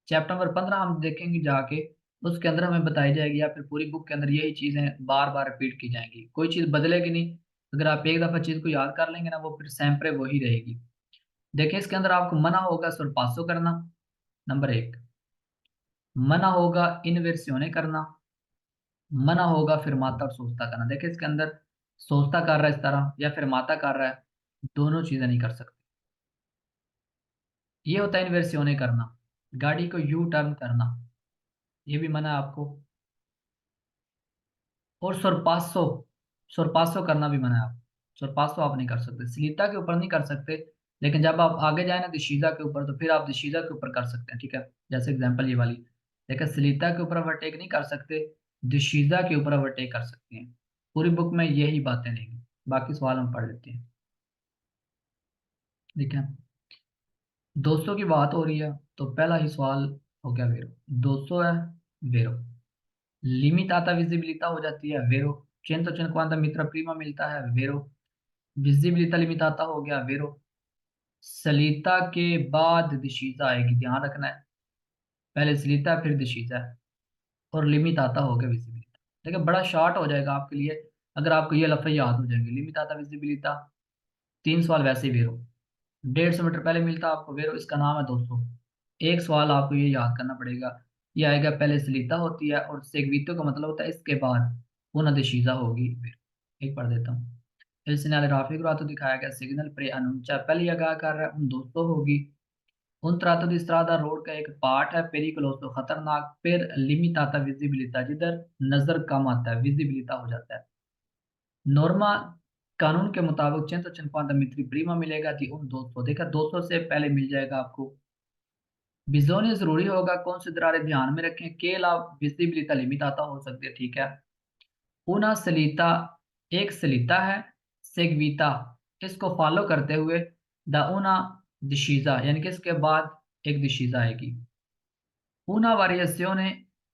चैप्टर नंबर 15 हम देखेंगे जाके, उसके अंदर हमें बताई जाएगी, या फिर पूरी बुक के अंदर यही चीजें बार बार रिपीट की जाएंगी, कोई चीज बदलेगी नहीं। अगर आप एक दफा चीज को याद कर लेंगे ना, वो फिर सैम्परे वही रहेगी। देखिए इसके अंदर आपको मना होगा सुरपासो करना, नंबर एक। मना होगा इन्वेर्सियोने करना, मना होगा फिर माता और सोचता करना। देखिए इसके अंदर सोचता कर रहा है इस तरह या फिर माता कर रहा है, दोनों चीजें नहीं कर सकते। ये होता है इन्वेर्सियोने करना, गाड़ी को यू टर्न करना, ये भी मना है आपको। और सोरपासो, सोरपासो करना भी मना है आपको। सोरपासो आप नहीं कर सकते, सलीता के ऊपर नहीं कर सकते, लेकिन जब आप आगे जाए ना दिशीजा के ऊपर, तो फिर आप दिशीजा के ऊपर कर सकते हैं, ठीक है। जैसे एग्जांपल ये वाली, लेकिन सलीता के ऊपर ओवरटेक नहीं कर सकते, दिशीजा के ऊपर ओवरटेक कर सकते हैं। पूरी बुक में यही बातें नहीं, बाकी सवाल हम पढ़ लेते हैं। ठीक है, दोस्तों की बात हो रही है, तो पहला ही सवाल हो गया वेरो। दोस्तों है वेरो, limitata visibilità हो जाती है वेरो, cento cinquanta मीटर प्रीमा मिलता है वेरो, विजिबिलिटा लिमिटाता हो गया वेरो, सलीता के बाद दिशीजा आएगी, ध्यान रखना है, पहले सलीता फिर दिशीजा है, और लिमिटाता हो गया विजिबिलिटा। देखिए बड़ा शॉर्ट हो जाएगा आपके लिए अगर आपको ये लफ्ज़ याद हो जाएंगे, लिमिटाता विजिबिलिटा। तीन सवाल वैसे ही वेरो, 150 मीटर पहले मिलता है आपको वेरो, इसका नाम है दोस्तों। एक सवाल आपको ये याद करना पड़ेगा, ये आएगा पहले सलीता होती है और सेगवीतो का मतलब होता है इसके बाद पुनः दिशीजा होगी वेरो। एक पढ़ देता हूँ। Il segnale raffigurato दिखाया गया सिग्नल प्रे अनुंचा पहले आगाह कर रहा है उन दोस्तों होगी। उन trato di strada रोड का एक पार्ट है पेरिकुलोसो खतरनाक, फिर limitata visibilità जिधर नजर कम आता है विजिबिलिटा हो जाता है। नॉर्मा कानून के मुताबिक 150 मीटर प्रीमा मिलेगा जी उन 200, देखा 200 से पहले मिल जाएगा आपको। बिजोनी जरूरी होगा, कौन से दरारे ध्यान में रखें, केला विजिबिलिटा लिमिटाता हो सकती है, ठीक है। una सलीता, एक सलीता है, सेगवीता, इसको फॉलो करते हुए द una दिशीजा, यानी कि इसके बाद एक दिशीजा आएगी। una variazione,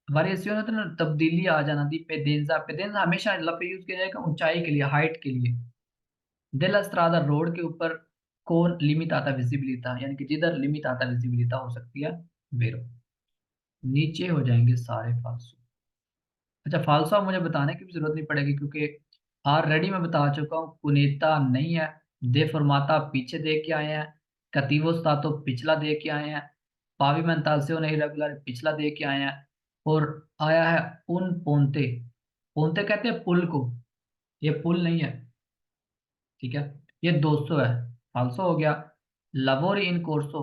variazione तो ना तब्दीली आ जाना दी, पेदेंजा, पेदेंजा हमेशा लफ्ज़ यूज किया जाएगा ऊंचाई के लिए, हाइट के लिए। डेला स्ट्रादा रोड के ऊपर कौन लिमिट आता विजिबिलिटा, यानी कि जिधर लिमिट आता विजिबिलिटा हो सकती है वेरो। नीचे हो जाएंगे सारे फालसू। अच्छा फालसा मुझे बताने की भी जरूरत नहीं पड़ेगी, क्योंकि ऑलरेडी मैं बता चुका हूँ, कुनेता नहीं है, दे फॉर्माता पीछे दे के आए हैं, कतीवो स्तातो पिछला दे के आए हैं, पाविमेंतासियो नहीं रेगुलर पिछला दे के आए हैं, और आया है उन पोंते, पोंते कहते हैं पुल को, ये पुल नहीं है, ठीक है। ये 200 है, फालसो हो गया। लवोरी इन कोर्सो,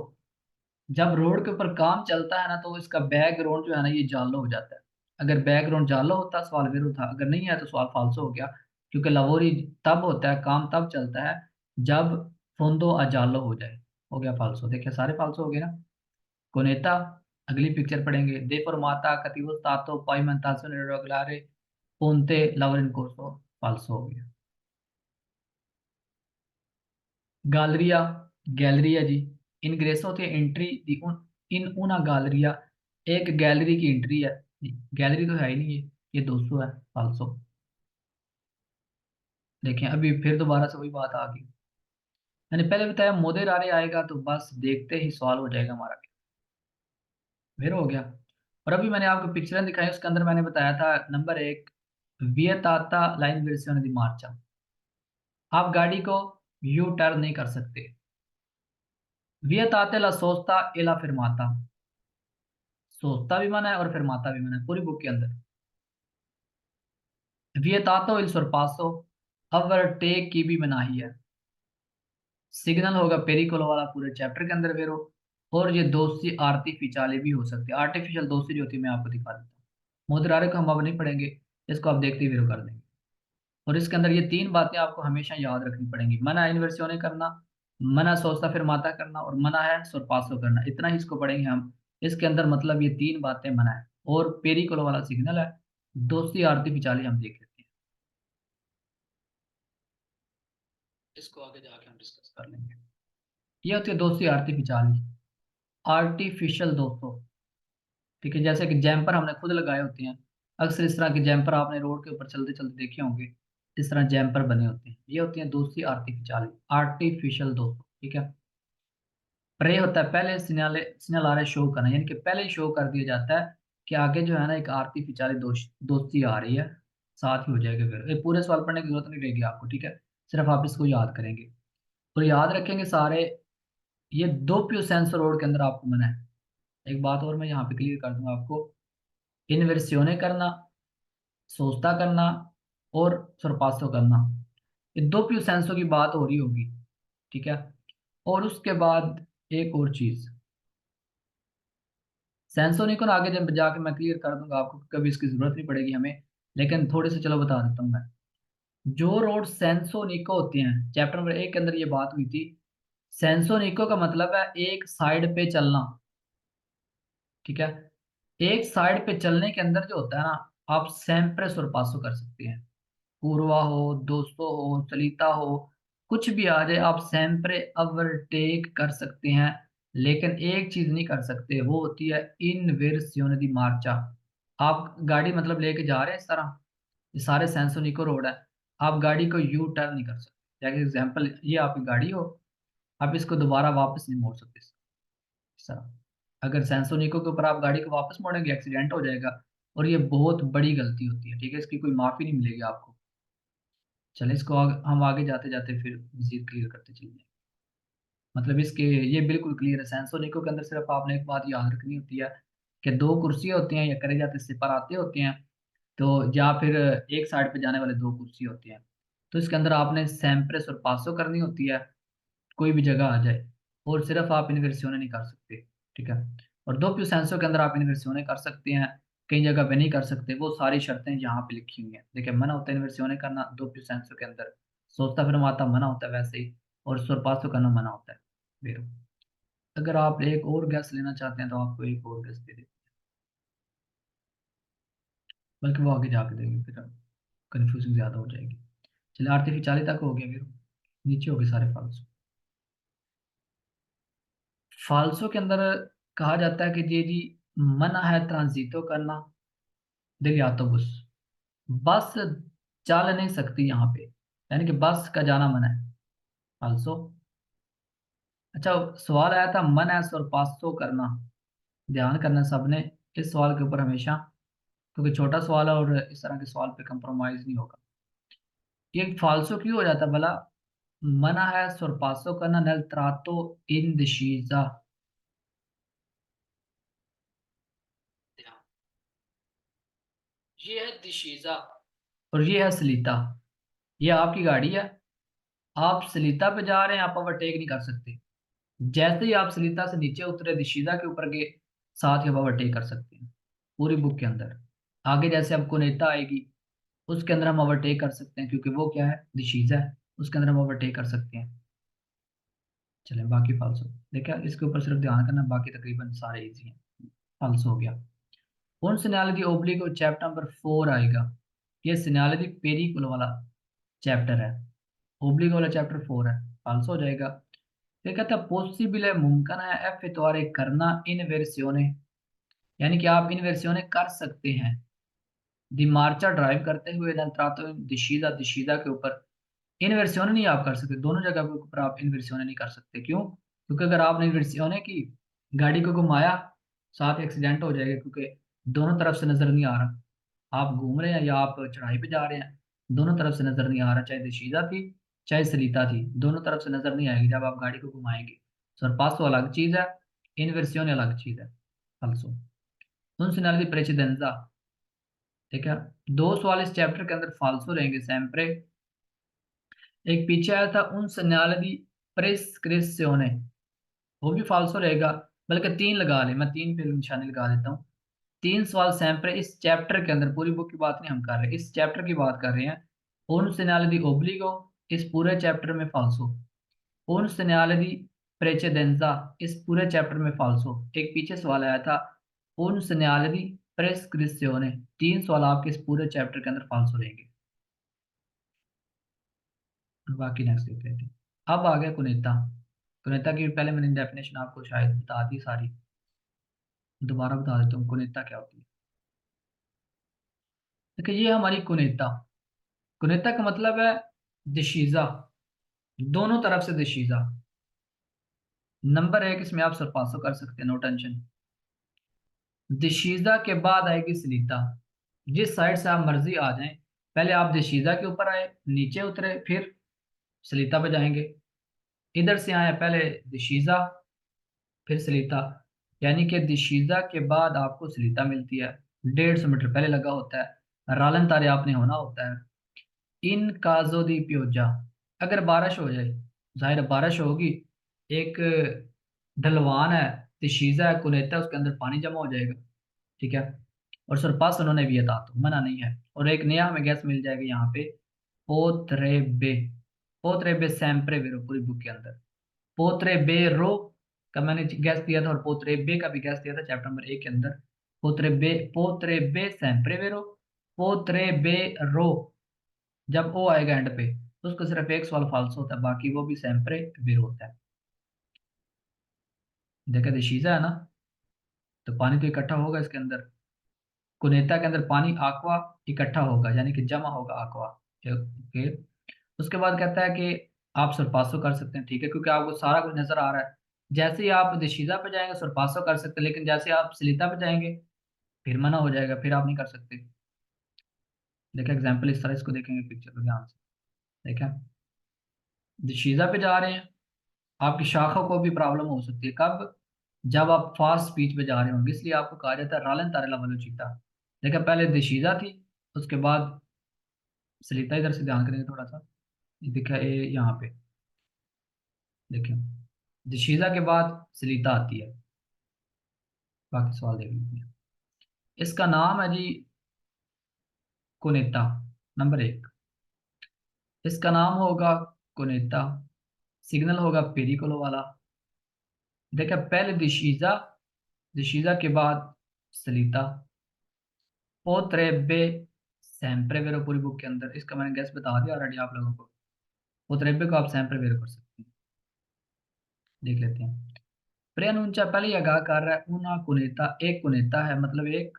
जब रोड के ऊपर काम चलता है ना तो इसका बैकग्राउंड जो है ना ये जालो हो जाता है। अगर बैकग्राउंड जालो होता सवाल वेरो था, अगर नहीं है तो सवाल फाल्सो हो गया, क्योंकि लवोरी तब होता है, काम तब चलता है जब फोंदो अजालो हो जाए, हो गया फाल्सो। देखिए सारे फाल्सो हो गए ना। कोनेता, अगली पिक्चर पढ़ेंगे, दे फॉर्माता कतिवो स्तातो पाइमेंतासियो रेगुलारे पोंते लवरिन कोर्सो, फाल्सो हो गया। गैलरिया, गैलरी है जी, इनग्रेसो थे एंट्री दी इन una गैलरिया, एक गैलरी की एंट्री है, गैलरी तो है ही नहीं ये 200 है फाल्सो। देखें अभी फिर दोबारा से वही बात आ गई, मैंने पहले बताया मोदे रारे आएगा तो बस देखते ही सवाल हो जाएगा हमारा, फिर हो गया। और अभी मैंने आपको पिक्चरें दिखाई, उसके अंदर मैंने बताया था नंबर एक, वियताता लाइन versione दी मार्चा, आप गाड़ी को यू टर्न नहीं कर सकते। वियताते ला सोस्ता e la fermata, सोचता भी मना है और फिर माता भी मना है पूरी बुक के अंदर। वियतातो इल sorpasso, ओवरटेक की भी मनाही है। सिग्नल होगा पेरिकोलो वाला पूरे चैप्टर के अंदर वेरो। और ये दोस्ती आर्टिफिशियल भी हो सकती है, आर्टिफिशियल दोस्ती जो होती है मैं आपको दिखा देता हूँ। मुद्रारे को हम अब नहीं पढ़ेंगे, इसको आप देखते ही वेरो कर देंगे। और इसके अंदर ये तीन बातें आपको हमेशा याद रखनी पड़ेंगी, मना इन्वर्सियोने करना, मना सोचता फिर माता करना, और मना है सोरपासो करना, इतना ही इसको पढ़ेंगे हम। इसके अंदर मतलब ये तीन बातें मना है, और पेरिकोलो वाला सिग्नल है, दोस्ती आर्टिफिशियल हम देख लेते हैं, इसको आगे जाके हम डिस्कस कर लेंगे। ये होती है दोस्ती आर्टिफिशियल, आर्टिफिशियल दोस्तों, ठीक है। जैसे कि जैम्पर हमने खुद लगाए होते हैं, अक्सर इस तरह के जैम्पर आपने रोड के ऊपर चलते चलते देखे होंगे, इस तरह जैम्पर बने होते हैं, ये होती हैं दोस्ती आर्टिफिशियल, आर्टिफिशियल दोस्तों, ठीक है। प्रे होता है पहले सिग्नल, सिग्नल आ रहा है शो करना, यानी कि पहले ही शो कर दिया जाता है कि आगे जो है ना एक आर्टिफिशियल दोस्ती आ रही है, साथ ही हो जाएगा। फिर ये पूरे सवाल पढ़ने की जरूरत नहीं रहेगी आपको, ठीक है, सिर्फ आप इसको याद करेंगे और याद रखेंगे सारे ये दो प्यूसेंसो रोड के अंदर आपको मना है। एक बात और मैं यहाँ पे क्लियर कर दूंगा आपको, इन्वर्सियोने करना, सोस्ता करना और सरपासो करना, ये दो प्यूसेंसो की बात हो रही होगी, ठीक है। और उसके बाद एक और चीज, सेंसोनिको आगे जब जाके मैं क्लियर कर दूंगा आपको, कभी इसकी जरूरत नहीं पड़ेगी हमें, लेकिन थोड़े से चलो बता देता हूँ मैं। जो रोड सेंसोनिको होती हैं, चैप्टर नंबर 1 के अंदर ये बात हुई थी। सेंसोनिको का मतलब है एक साइड पे चलना, ठीक है। एक साइड पे चलने के अंदर जो होता है ना, आप सेम्प्रे सुरपासो कर सकते हैं। पूर्वा हो, दोस्तों हो, चलिता हो, कुछ भी आ जाए आप सेम्प्रे ओवरटेक कर सकते हैं। लेकिन एक चीज नहीं कर सकते, वो होती है इनवर्सिone दी मार्चा। आप गाड़ी मतलब लेके जा रहे हैं इस तरह, ये सारे सेंसोनिको रोड है, आप गाड़ी को यू टर्न नहीं कर सकते। जैसे एग्जांपल, ये आपकी गाड़ी हो, आप इसको दोबारा वापस नहीं मोड़ सकते इस तरह। अगर सेंसोनिको के ऊपर आप गाड़ी को वापस मोड़ेंगे, एक्सीडेंट हो जाएगा, और ये बहुत बड़ी गलती होती है, ठीक है। इसकी कोई माफी नहीं मिलेगी आपको। चले इसको हम आगे जाते जाते फिर मजीद क्लियर करते चलेंगे। मतलब इसके ये बिल्कुल क्लियर है। सेंसोनिको के अंदर सिर्फ आपने एक बात याद रखनी होती है कि दो कुर्सियां होती हैं या करे जाते सिपर आते होते हैं, तो या फिर एक साइड पे जाने वाले दो कुर्सी होती हैं। तो इसके अंदर आपने सैम्प्रेस और पासो करनी होती है, कोई भी जगह आ जाए। और सिर्फ आप इन्वर्सिone नहीं कर सकते, ठीक है। और दो प्यू सेंसो के अंदर आप इन्वर्सिone कर सकते हैं, कई जगह पे नहीं कर सकते। वो सारी शर्तें यहाँ पे लिखी हुई हैं। देखिए, मना होता है इन्वर्सिone करना दो प्यू सेंसो के अंदर, सोचता फिर माता मना होता है वैसे ही, और सुरपासो करना मना होता है वेरो। अगर आप एक और गैस लेना चाहते हैं तो आपको एक और गैस दे दे, बल्कि वो आगे जाके देंगे, फिर कंफ्यूजिंग ज्यादा हो जाएगी। चलिए आर्टिफिशियली तक हो गया फिर, नीचे हो गए सारे फाल्सो। फाल्सो के अंदर कहा जाता है कि जी मना है ट्रांजितो करना दिल यातोबुस, बस चल नहीं सकती यहाँ पे, यानी कि बस का जाना मना है। फाल्सो। अच्छा, सवाल आया था मन है सरपासो करना, ध्यान करना सबने इस सवाल के ऊपर हमेशा, क्योंकि छोटा सवाल है और इस तरह के सवाल पे कंप्रोमाइज नहीं होगा। ये फाल्सो क्यों हो जाता है भला? मना है sorpasso करना nel tratto in discesa, ये है discesa और ये है सलीता। ये आपकी गाड़ी है, आप सलीता पे जा रहे हैं, आप ओवरटेक नहीं कर सकते। जैसे ही आप सलीता से नीचे उतरे दिशीजा के ऊपर गए, साथ ही आप ओवरटेक कर सकते हैं। पूरी बुक के अंदर आगे जैसे अब कुनेता आएगी, उसके अंदर हम ओवरटेक कर सकते हैं, क्योंकि वो क्या है, दिशीजा है, उसके अंदर हम ओवरटेक कर सकते हैं। चलें बाकी फाल्सो, देखा इसके ऊपर सिर्फ ध्यान करना, बाकी तकरीबन सारे इजी हैं। फाल्सो हो गया। कौन सिनालिटी ओब्लिगो चैप्टर नंबर 4 आएगा? ये सिनालिटी पेरिकुल वाला चैप्टर है, ओब्लिगो वाला चैप्टर 4 है, फाल्सो हो जाएगा। फिर कहता है पॉसिबल मुमकिन है एफेक्टुआरे करना इनवर्सिone, यानी कि आप इन्वर्सिone कर सकते हैं दी मार्चा ड्राइव करते हुए दल trato दिशीदा दिशीदा के ऊपर। इन्वर्सिone नहीं आप कर सकते, दोनों जगह के ऊपर आप इन्वर्सिone नहीं कर सकते। क्यों? क्योंकि अगर आपने इन्वर्सिone की, गाड़ी को घुमाया, साथ एक्सीडेंट हो जाएगा, क्योंकि दोनों तरफ से नजर नहीं आ रहा। आप घूम रहे हैं या आप चढ़ाई पे जा रहे हैं, दोनों तरफ से नजर नहीं आ रहा, चाहे दिशीदा थी चाहे सलीता थी, दोनों तरफ से नजर नहीं आएगी जब आप गाड़ी को घुमाएंगे। सरपासो अलग चीज है, इन्वर्सिone अलग चीज है। फल्सो उन सिनारी प्रेसिडेंजा, ठीक है। दो सवाल इस चैप्टर के अंदर फाल्सो रहेंगे सैम्प्रे। एक पीछे आया था उन सिग्नल प्रेस्क्रिप्शने, वो भी फाल्सो रहेगा। बल्कि तीन लगा ले, मैं तीन पे निशानी लगा देता हूँ। तीन सवाल सैम्प्रे इस चैप्टर के अंदर, पूरी बुक की बात नहीं हम कर रहे, इस चैप्टर की बात कर रहे हैं। उन सिग्नल दी ओब्लिगो, इस पूरे चैप्टर में फाल्सो। उन सिग्नल दी प्रेचेदेंजा, इस पूरे चैप्टर में फाल्सो। एक पीछे सवाल आया था उन सिग्नल दी प्रेस्क्रिप्शने, तीन सवाल आपके इस पूरे चैप्टर के अंदर फाल्सो रहेंगे। बाकी नेक्स्ट देख लेते हैं। अब आ गया कुनेता। कुनेता की पहले मैंने डेफिनेशन आपको शायद बता दी सारी, दोबारा बता देता हूँ कुनेता क्या होती है। देखिए, ये हमारी कुनेता, कुनेता का मतलब है दिशीजा, दोनों तरफ से दिशीजा। नंबर एक, इसमें आप सरपासो कर सकते हैं, नो टेंशन। दिशीजा के बाद आएगी सलीता। जिस साइड से आप मर्जी आ जाएं, पहले आप दिशीजा के ऊपर आए, नीचे उतरे, फिर सलीता पे जाएंगे। इधर से आए पहले दिशीजा, फिर सलीता, यानी कि दिशीजा के बाद आपको सलीता मिलती है। 150 मीटर पहले लगा होता है। रालन तारे आपने होना होता है। इन काजो दी पियोजा, अगर बारिश हो जाए, जाहिर है बारिश होगी, एक ढलवान है, दिशीजा है, कुनेता है, उसके अंदर पानी जमा हो जाएगा। ठीक है। और सरपास उन्होंने भी था, तो मना नहीं है। और एक नया हमें गैस मिल जाएगा यहाँ पे, पोत्रेबे। पोत्रेबे सैम्प्रे वेरो पूरी बुक के अंदर। पोत्रेबेरो का मैंने गैस दिया था, और पोत्रेबे का भी गैस दिया था चैप्टर नंबर 1 के अंदर। पोत्रेबे सैम्प्रे वेरो। पोत्रेबेरो, जब ओ आएगा एंड पे तो उसको सिर्फ एक सवाल फाल्स होता है, बाकी वो भी सैम्प्रे वेरो होता है। देखा दिशीजा है ना, तो पानी तो इकट्ठा होगा इसके अंदर। कुनेता के अंदर पानी aqua इकट्ठा होगा, यानी कि जमा होगा aqua। ओके। उसके बाद कहता है कि आप सरपासो कर सकते हैं, ठीक है, क्योंकि आपको सारा कुछ नजर आ रहा है। जैसे ही आप दिशीजा पे जाएंगे सरपासो कर सकते हैं, लेकिन जैसे ही आप सलीता पे जाएंगे फिर मना हो जाएगा, फिर आप नहीं कर सकते। देखिए एग्जाम्पल इस तरह इसको देखेंगे पिक्चर को ध्यान से। देखें, दिशीजा पे जा रहे हैं, आपकी शाखों को भी प्रॉब्लम हो सकती है। कब? जब आप फास्ट स्पीच पे जा रहे होंगे, इसलिए आपको कहा जाता है रालन तारेला वलोचिता। देखा, पहले दिशीजा थी, उसके बाद सलीता। इधर से ध्यान करेंगे थोड़ा सा, ये दिखा ये यहाँ पे, देखिए दिशीजा के बाद सलीता आती है। बाकी सवाल देख लीजिए। इसका नाम है जी कुनेता, नंबर 1। इसका नाम होगा कुनेता, सिग्नल होगा पेरिकोलो वाला। देखा, पहले दिशीजा, दिशीजा के बाद सलीता। पोत्रेबे सैम्प्रे वेरो पूरी बुक के अंदर, इसका मैंने गैस बता दिया ऑलरेडी आप लोगों को। पोत्रेबे को आप सैम्प्रे वेरो कर सकते हैं। देख लेते हैं। प्रेनुंचा पहले ही आगाह कर रहा है, ऊना कुनेता, एक कुनेता है, मतलब एक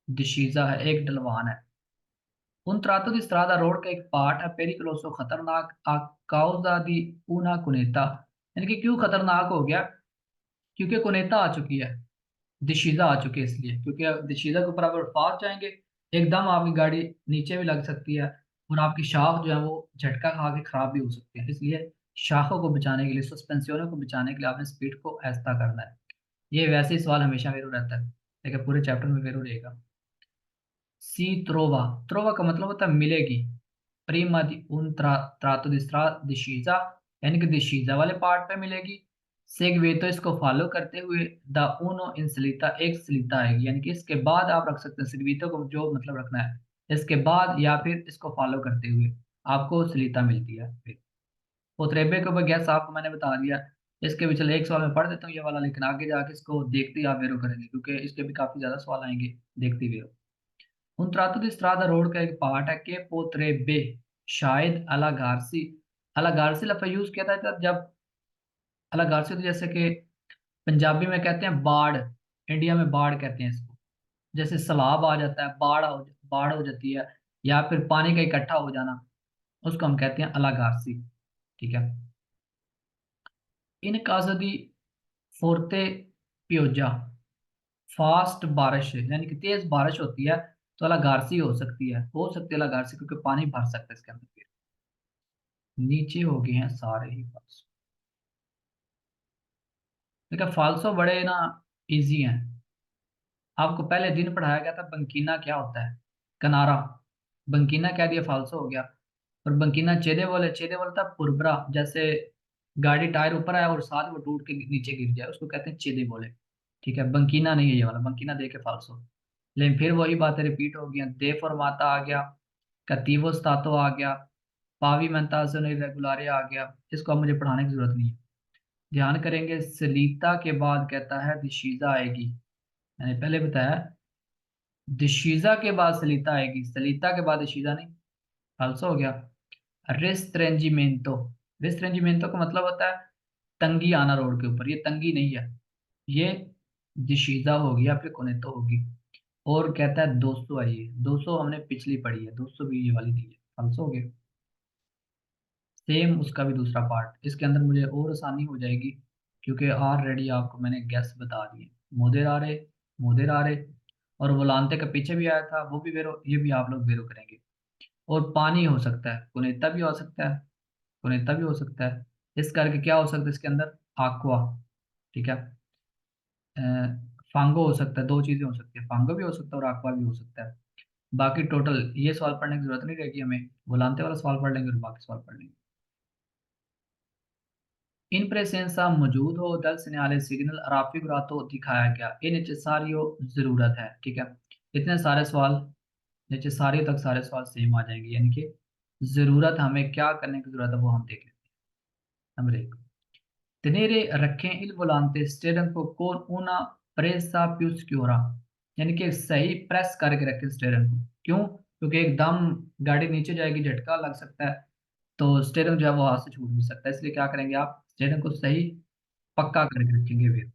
डिशीजा है, एक ढलवान है। उन trattato di strada रोड का एक पार्ट है पेरिकलोसो, खतरनाक, आ काउजा दी ऊना कुनेता, यानी कि क्यों खतरनाक हो गया? क्योंकि कुनेता आ चुकी है, दिशीजा आ चुकी है, इसलिए क्योंकि अब दिशीजा के ऊपर आप फास्ट जाएंगे, एकदम आपकी गाड़ी नीचे भी लग सकती है, और आपकी शाख जो है वो झटका खा के खराब भी हो सकती है। इसलिए शाखों को बचाने के लिए, सस्पेंशनों को बचाने के लिए आपने स्पीड को ऐसा करना है। ये वैसे ही सवाल हमेशा वेरो रहता है, लेकिन पूरे चैप्टर में वेरो रहेगा। सी त्रोवा, त्रोवा का मतलब होता है मिलेगी। प्रीमा दी उन त्रातो दिस्त्रा दिशीजा, यानी कि दिशीजा वाले पार्ट पे मिलेगी। सेगवे तो इसको फॉलो करते हुए, द उनो इन सलीता, एक सलीता आएगी, यानी कि इसके बाद आप रख सकते हैं सिग्वीतो को, जो मतलब रखना है इसके बाद या फिर इसको फॉलो करते हुए आपको सलीता मिलती है। फिर पोत्रेबे के ऊपर गैस आपको मैंने बता दिया। इसके भी चलो एक सवाल मैं पढ़ देता हूँ ये वाला, लेकिन आगे जाके इसको देखते ही आप वेरो करेंगे, क्योंकि इसके भी काफी ज्यादा सवाल आएंगे, देखते ही वेरो। Un tratto di strada road का एक पार्ट है के पोत्रेबे, शायद अलागार्सी। अलागार्सी लफ्ज यूज किया था जब, अलागार्सी तो जैसे कि पंजाबी में कहते हैं बाढ़, इंडिया में बाढ़ कहते हैं इसको। जैसे सैलाब आ जाता है, बाढ़ हो जाती है, या फिर पानी का इकट्ठा हो जाना, उसको हम कहते हैं अलागार्सी। ठीक है। इन काजो दी फोर्ते पियोजा, फास्ट बारिश यानी कि तेज बारिश होती है, तो अलागार्सी हो सकती है अलागार्सी, क्योंकि पानी भर सकता है इसके अंदर। फिर नीचे हो गए हैं सारे ही फाल्सो। देखा, फाल्सो बड़े ना इजी हैं। आपको पहले दिन पढ़ाया गया था बंकीना क्या होता है, कनारा। बंकीना कह दिया फाल्सो हो गया। और बंकीना चेदे बोले था पुरबरा, जैसे गाड़ी टायर ऊपर आया और साथ में वो टूट के नीचे गिर जाए, उसको कहते हैं चेदे बोले। ठीक है, बंकीना नहीं है ये वाला, बंकीना दे के फाल्सो। लेकिन फिर वही बातें रिपीट हो गई, दे फॉर्माता आ गया, कतीवो स्तातो आ गया, पावी मेंताजो रेगुलारे आ गया। इसको अब मुझे पढ़ाने की जरूरत नहीं है। ध्यान करेंगे, सलीता के बाद कहता है दिशीजा आएगी, मैंने पहले बताया दिशीजा के बाद सलीता आएगी, सलीता के बाद दिशीजा नहीं। फाल्सो हो गया। रिस्ट्रेंजिमेंटो, रिस्ट्रेंजिमेंटो का मतलब होता है तंगी आना रोड के ऊपर, ये तंगी नहीं है, ये दिशीजा होगी या फिर कोनेतो होगी। और कहता है 200 आई है, 200 हमने पिछली पढ़ी है, 200 भी ये वाली दी है। फाल्सो हो गया। सेम उसका भी दूसरा पार्ट, इसके अंदर मुझे और आसानी हो जाएगी, क्योंकि ऑलरेडी आपको मैंने गैस बता दिए। मोदेरारे, मोदेरारे, और वोलांते का पीछे भी आया था, वो भी वेरो, ये भी आप लोग वेरो करेंगे। और पानी हो सकता है, कुनेता भी हो सकता है, कुनेता भी हो सकता है। इस करके क्या हो सकता है इसके अंदर, आक्वा। ठीक है। फांगो हो सकता है, दो चीजें हो सकती है, फांगो भी हो सकता है और aqua भी हो सकता है। बाकी टोटल ये सवाल पढ़ने की जरूरत नहीं रहेगी हमें, वोलांते वाला सवाल पढ़ लेंगे और बाकी सवाल पढ़ लेंगे। इन presenza मौजूद हो दल सिग्नल सिग्नल राफिगुरातो दिखाया गया ए नेसेसारियो जरूरत है, ठीक है। इतने सारे सवाल नीचे सारे तक सारे सवाल सेम आ जाएंगे, यानी कि जरूरत हमें क्या करने की जरूरत है वो हम देख लेते हैं। नंबर एक, tenere रखें il volante स्टेयरिंग को con una presa più sicura, यानी कि सही प्रेस करके रखें स्टेयरिंग को। क्यों? क्योंकि एकदम गाड़ी नीचे जाएगी, झटका लग सकता है, तो स्टेयरिंग जो है वो हाथ से छूट भी सकता है, इसलिए क्या करेंगे आप स्टेयरिंग को सही पक्का करके रखेंगे फिर।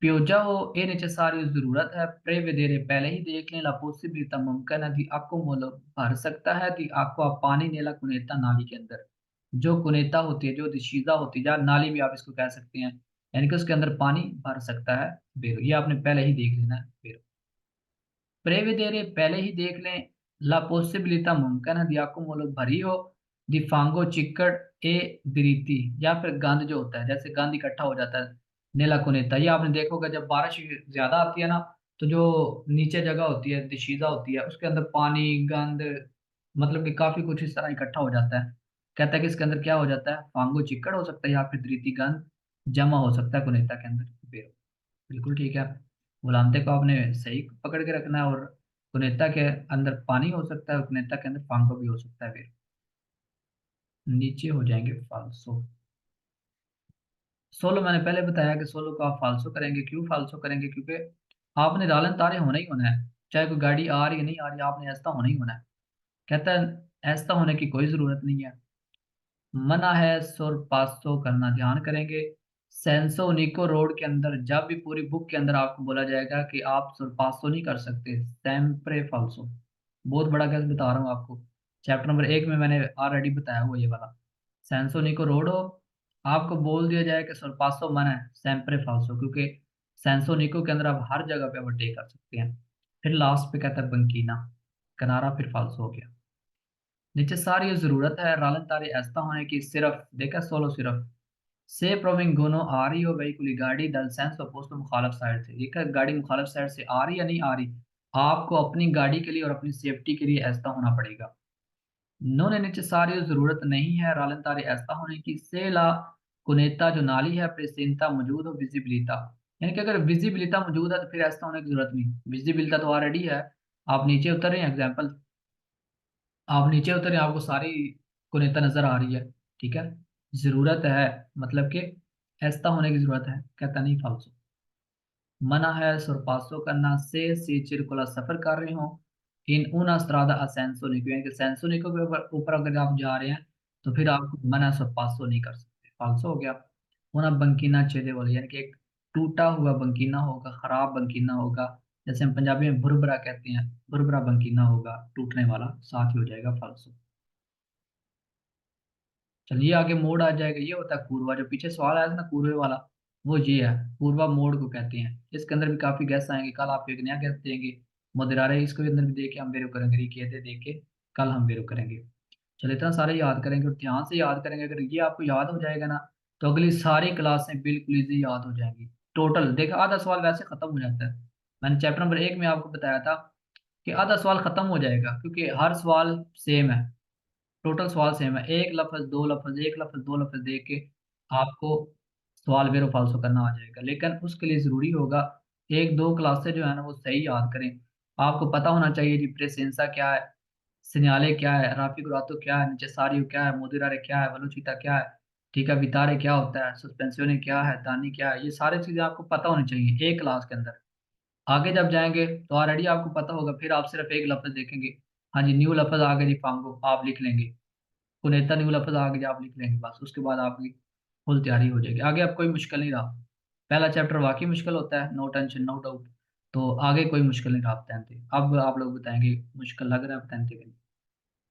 पियोजा हो ए नेसेसारियो जरूरत है, प्रेवेदेरे पहले ही देख लें, ला पॉसिबिलिटा मुमकिन है, दी आपको मोलो भर सकता है, दी आपको पानी नेला कुनेता नाली के अंदर, जो कुनेता होती है, जो दिशीजा होती है या नाली भी आप इसको कह सकते हैं, यानी कि उसके अंदर पानी भर सकता है बेरो, ये आपने पहले ही देख लेना है बेरो। प्रेवेदेरे पहले ही देख लें, ला पॉसिबिलिटा मुमकिन है, दी आपको मोलो भरी हो, दी फांगो चिक्कड़ ए दरीती, या फिर गंद जो होता है, जैसे गंद इकट्ठा हो जाता है नीला कुनेता, ये आपने देखा होगा जब बारिश ज्यादा आती है ना, तो जो नीचे जगह होती है दिशीजा होती है उसके अंदर पानी गंद, मतलब कि काफी कुछ इस तरह इकट्ठा हो जाता है। कहता है कि इसके अंदर क्या हो जाता है, फांगो चिक्कड़ हो सकता है या फिर दरीती गंद जमा हो सकता है कुनेता के अंदर बेरो। बिल्कुल ठीक है, बुलानते को आपने सही पकड़ के रखना है, और कुनेता के अंदर पानी हो सकता है और कुनेता के अंदर फांगो भी हो सकता है बेरो। नीचे हो जाएंगे फाल्सो। सोलो मैंने पहले बताया कि सोलो को आप फाल्सो करेंगे, क्यों फाल्सो करेंगे, क्योंकि आपने दालन तारे होना ही होना है, चाहे कोई गाड़ी आ रही है नहीं आ रही, आपने ऐसा होना ही होना है। कहता है ऐसा होने की कोई जरूरत नहीं है, मना है सुर पासो करना, ध्यान करेंगे। सेंसो निको रोड के अंदर जब भी पूरी बुक के अंदर आपको बोला जाएगा कि आप सुर पासो नहीं कर सकते, सेम्प्रे फाल्सो। बहुत बड़ा केस बता रहा हूँ आपको, चैप्टर नंबर 1 में मैंने ऑलरेडी बताया हुआ ये वाला। सेंसो निको रोड हो, आपको बोल दिया जाए कि सुर पासो मना है, सेम्प्रे फाल्सो, क्योंकि सेंसो निको के अंदर आप हर जगह पे ओवरटेक कर सकते हैं। फिर लास्ट पे कहता है बंकीना किनारा, फिर फाल्सो हो गया। नीचे सारी ये जरूरत है रालन तारी ऐसा होने की, सिर्फ देखा सोलो सिर्फ से प्रोविंगोनो आ रही हो वेहिकुली गाड़ी दल सेंस अपोज टू मुखालिफ साइड से, देखा गाड़ी मुखालिफ साइड से आ रही या नहीं आ रही, आपको अपनी गाड़ी के लिए और अपनी सेफ्टी के लिए ऐसा होना पड़ेगा। नो नीचे सारी जरूरत नहीं है रालन तारी ऐसा होने की, से ला कुनेता जो नाली है प्रेसेंता मौजूद हो विजिबिलिटा, यानी कि अगर विजिबिलिटा मौजूद है तो फिर ऐसा होने की जरूरत नहीं, विजिबिलिटा तो ऑलरेडी है। आप नीचे उतर रहे हैं, एग्जाम्पल आप नीचे उतरे आपको सारी कुनेता नजर आ रही है, ठीक है। जरूरत है मतलब कि ऐसा होने की जरूरत है, कहता नहीं फालतू। मना है सुरपासो करना से चिरकुला सफर कर रहे हो, इन उन अस्त्रादा असेंसोनिको, यानी कि सेंसोनिको के ऊपर अगर आप जा रहे हैं तो फिर आपको मना सुरपासो नहीं कर सकते, फालसो हो गया। होना बंकीना चेले वाले, यानी कि एक टूटा हुआ बंकीना होगा, खराब बंकीना होगा, जैसे हम पंजाबी में भुरभुरा कहते हैं, भुरभुरा बंकीना होगा, टूटने वाला, साथ ही हो जाएगा फालसो। चलिए आगे मोड आ जाएगा, ये होता है पूर्वा, जो पीछे सवाल आया था ना पूर्वे वाला, वो ये है पूर्वा मोड को कहते हैं। इसके अंदर भी काफी गैस आएंगे, कल आपको एक नया गैस देंगे मदिरारे, इसको भी अंदर भी देख के हम बेरो करेंगे, रिकेते देख के कल हम बेरो करेंगे। चलो इतना सारे याद करेंगे और ध्यान से याद करेंगे, अगर ये आपको याद हो जाएगा ना तो अगली सारी क्लासें बिल्कुल ईजी याद हो जाएंगी। टोटल देखा आधा सवाल वैसे खत्म हो जाता है, मैंने चैप्टर नंबर 1 में आपको बताया था कि आधा सवाल खत्म हो जाएगा, क्योंकि हर सवाल सेम है, टोटल सवाल सेम है, एक लफ्ज दो लफ्ज एक लफ्ज दो लफ्ज देख के आपको सवाल वेरो फाल्सो करना आ जाएगा। लेकिन उसके लिए जरूरी होगा एक दो क्लासेस जो है ना वो सही याद करें। आपको पता होना चाहिए जी प्रेसेंसा क्या है, सिन्याले क्या है, राफिगुरातो क्या है, नेसेसारियो क्या है, मोदिरारे क्या है, वेलोसिटा क्या है, ठीक है, वितारे क्या होता है, सस्पेंसियोने क्या है, तानी क्या है, ये सारी चीजें आपको पता होनी चाहिए एक क्लास के अंदर। आगे जब जाएंगे तो ऑलरेडी आपको पता होगा, फिर आप सिर्फ एक लफ्ज देखेंगे, हाँ जी न्यू लफ्ज आ गया जी फांगो, आप लिख लेंगे, पुनेता न्यू लफ्ज आ गया आप लिख लेंगे, बस उसके बाद आपकी फुल तैयारी हो जाएगी, आगे अब कोई मुश्किल नहीं रहा। पहला चैप्टर वाकई मुश्किल होता है, नो टेंशन नो डाउट, तो आगे कोई मुश्किल नहीं रहा आप 10th। अब आप लोग बताएंगे मुश्किल लग रहा है आप 10th के लिए।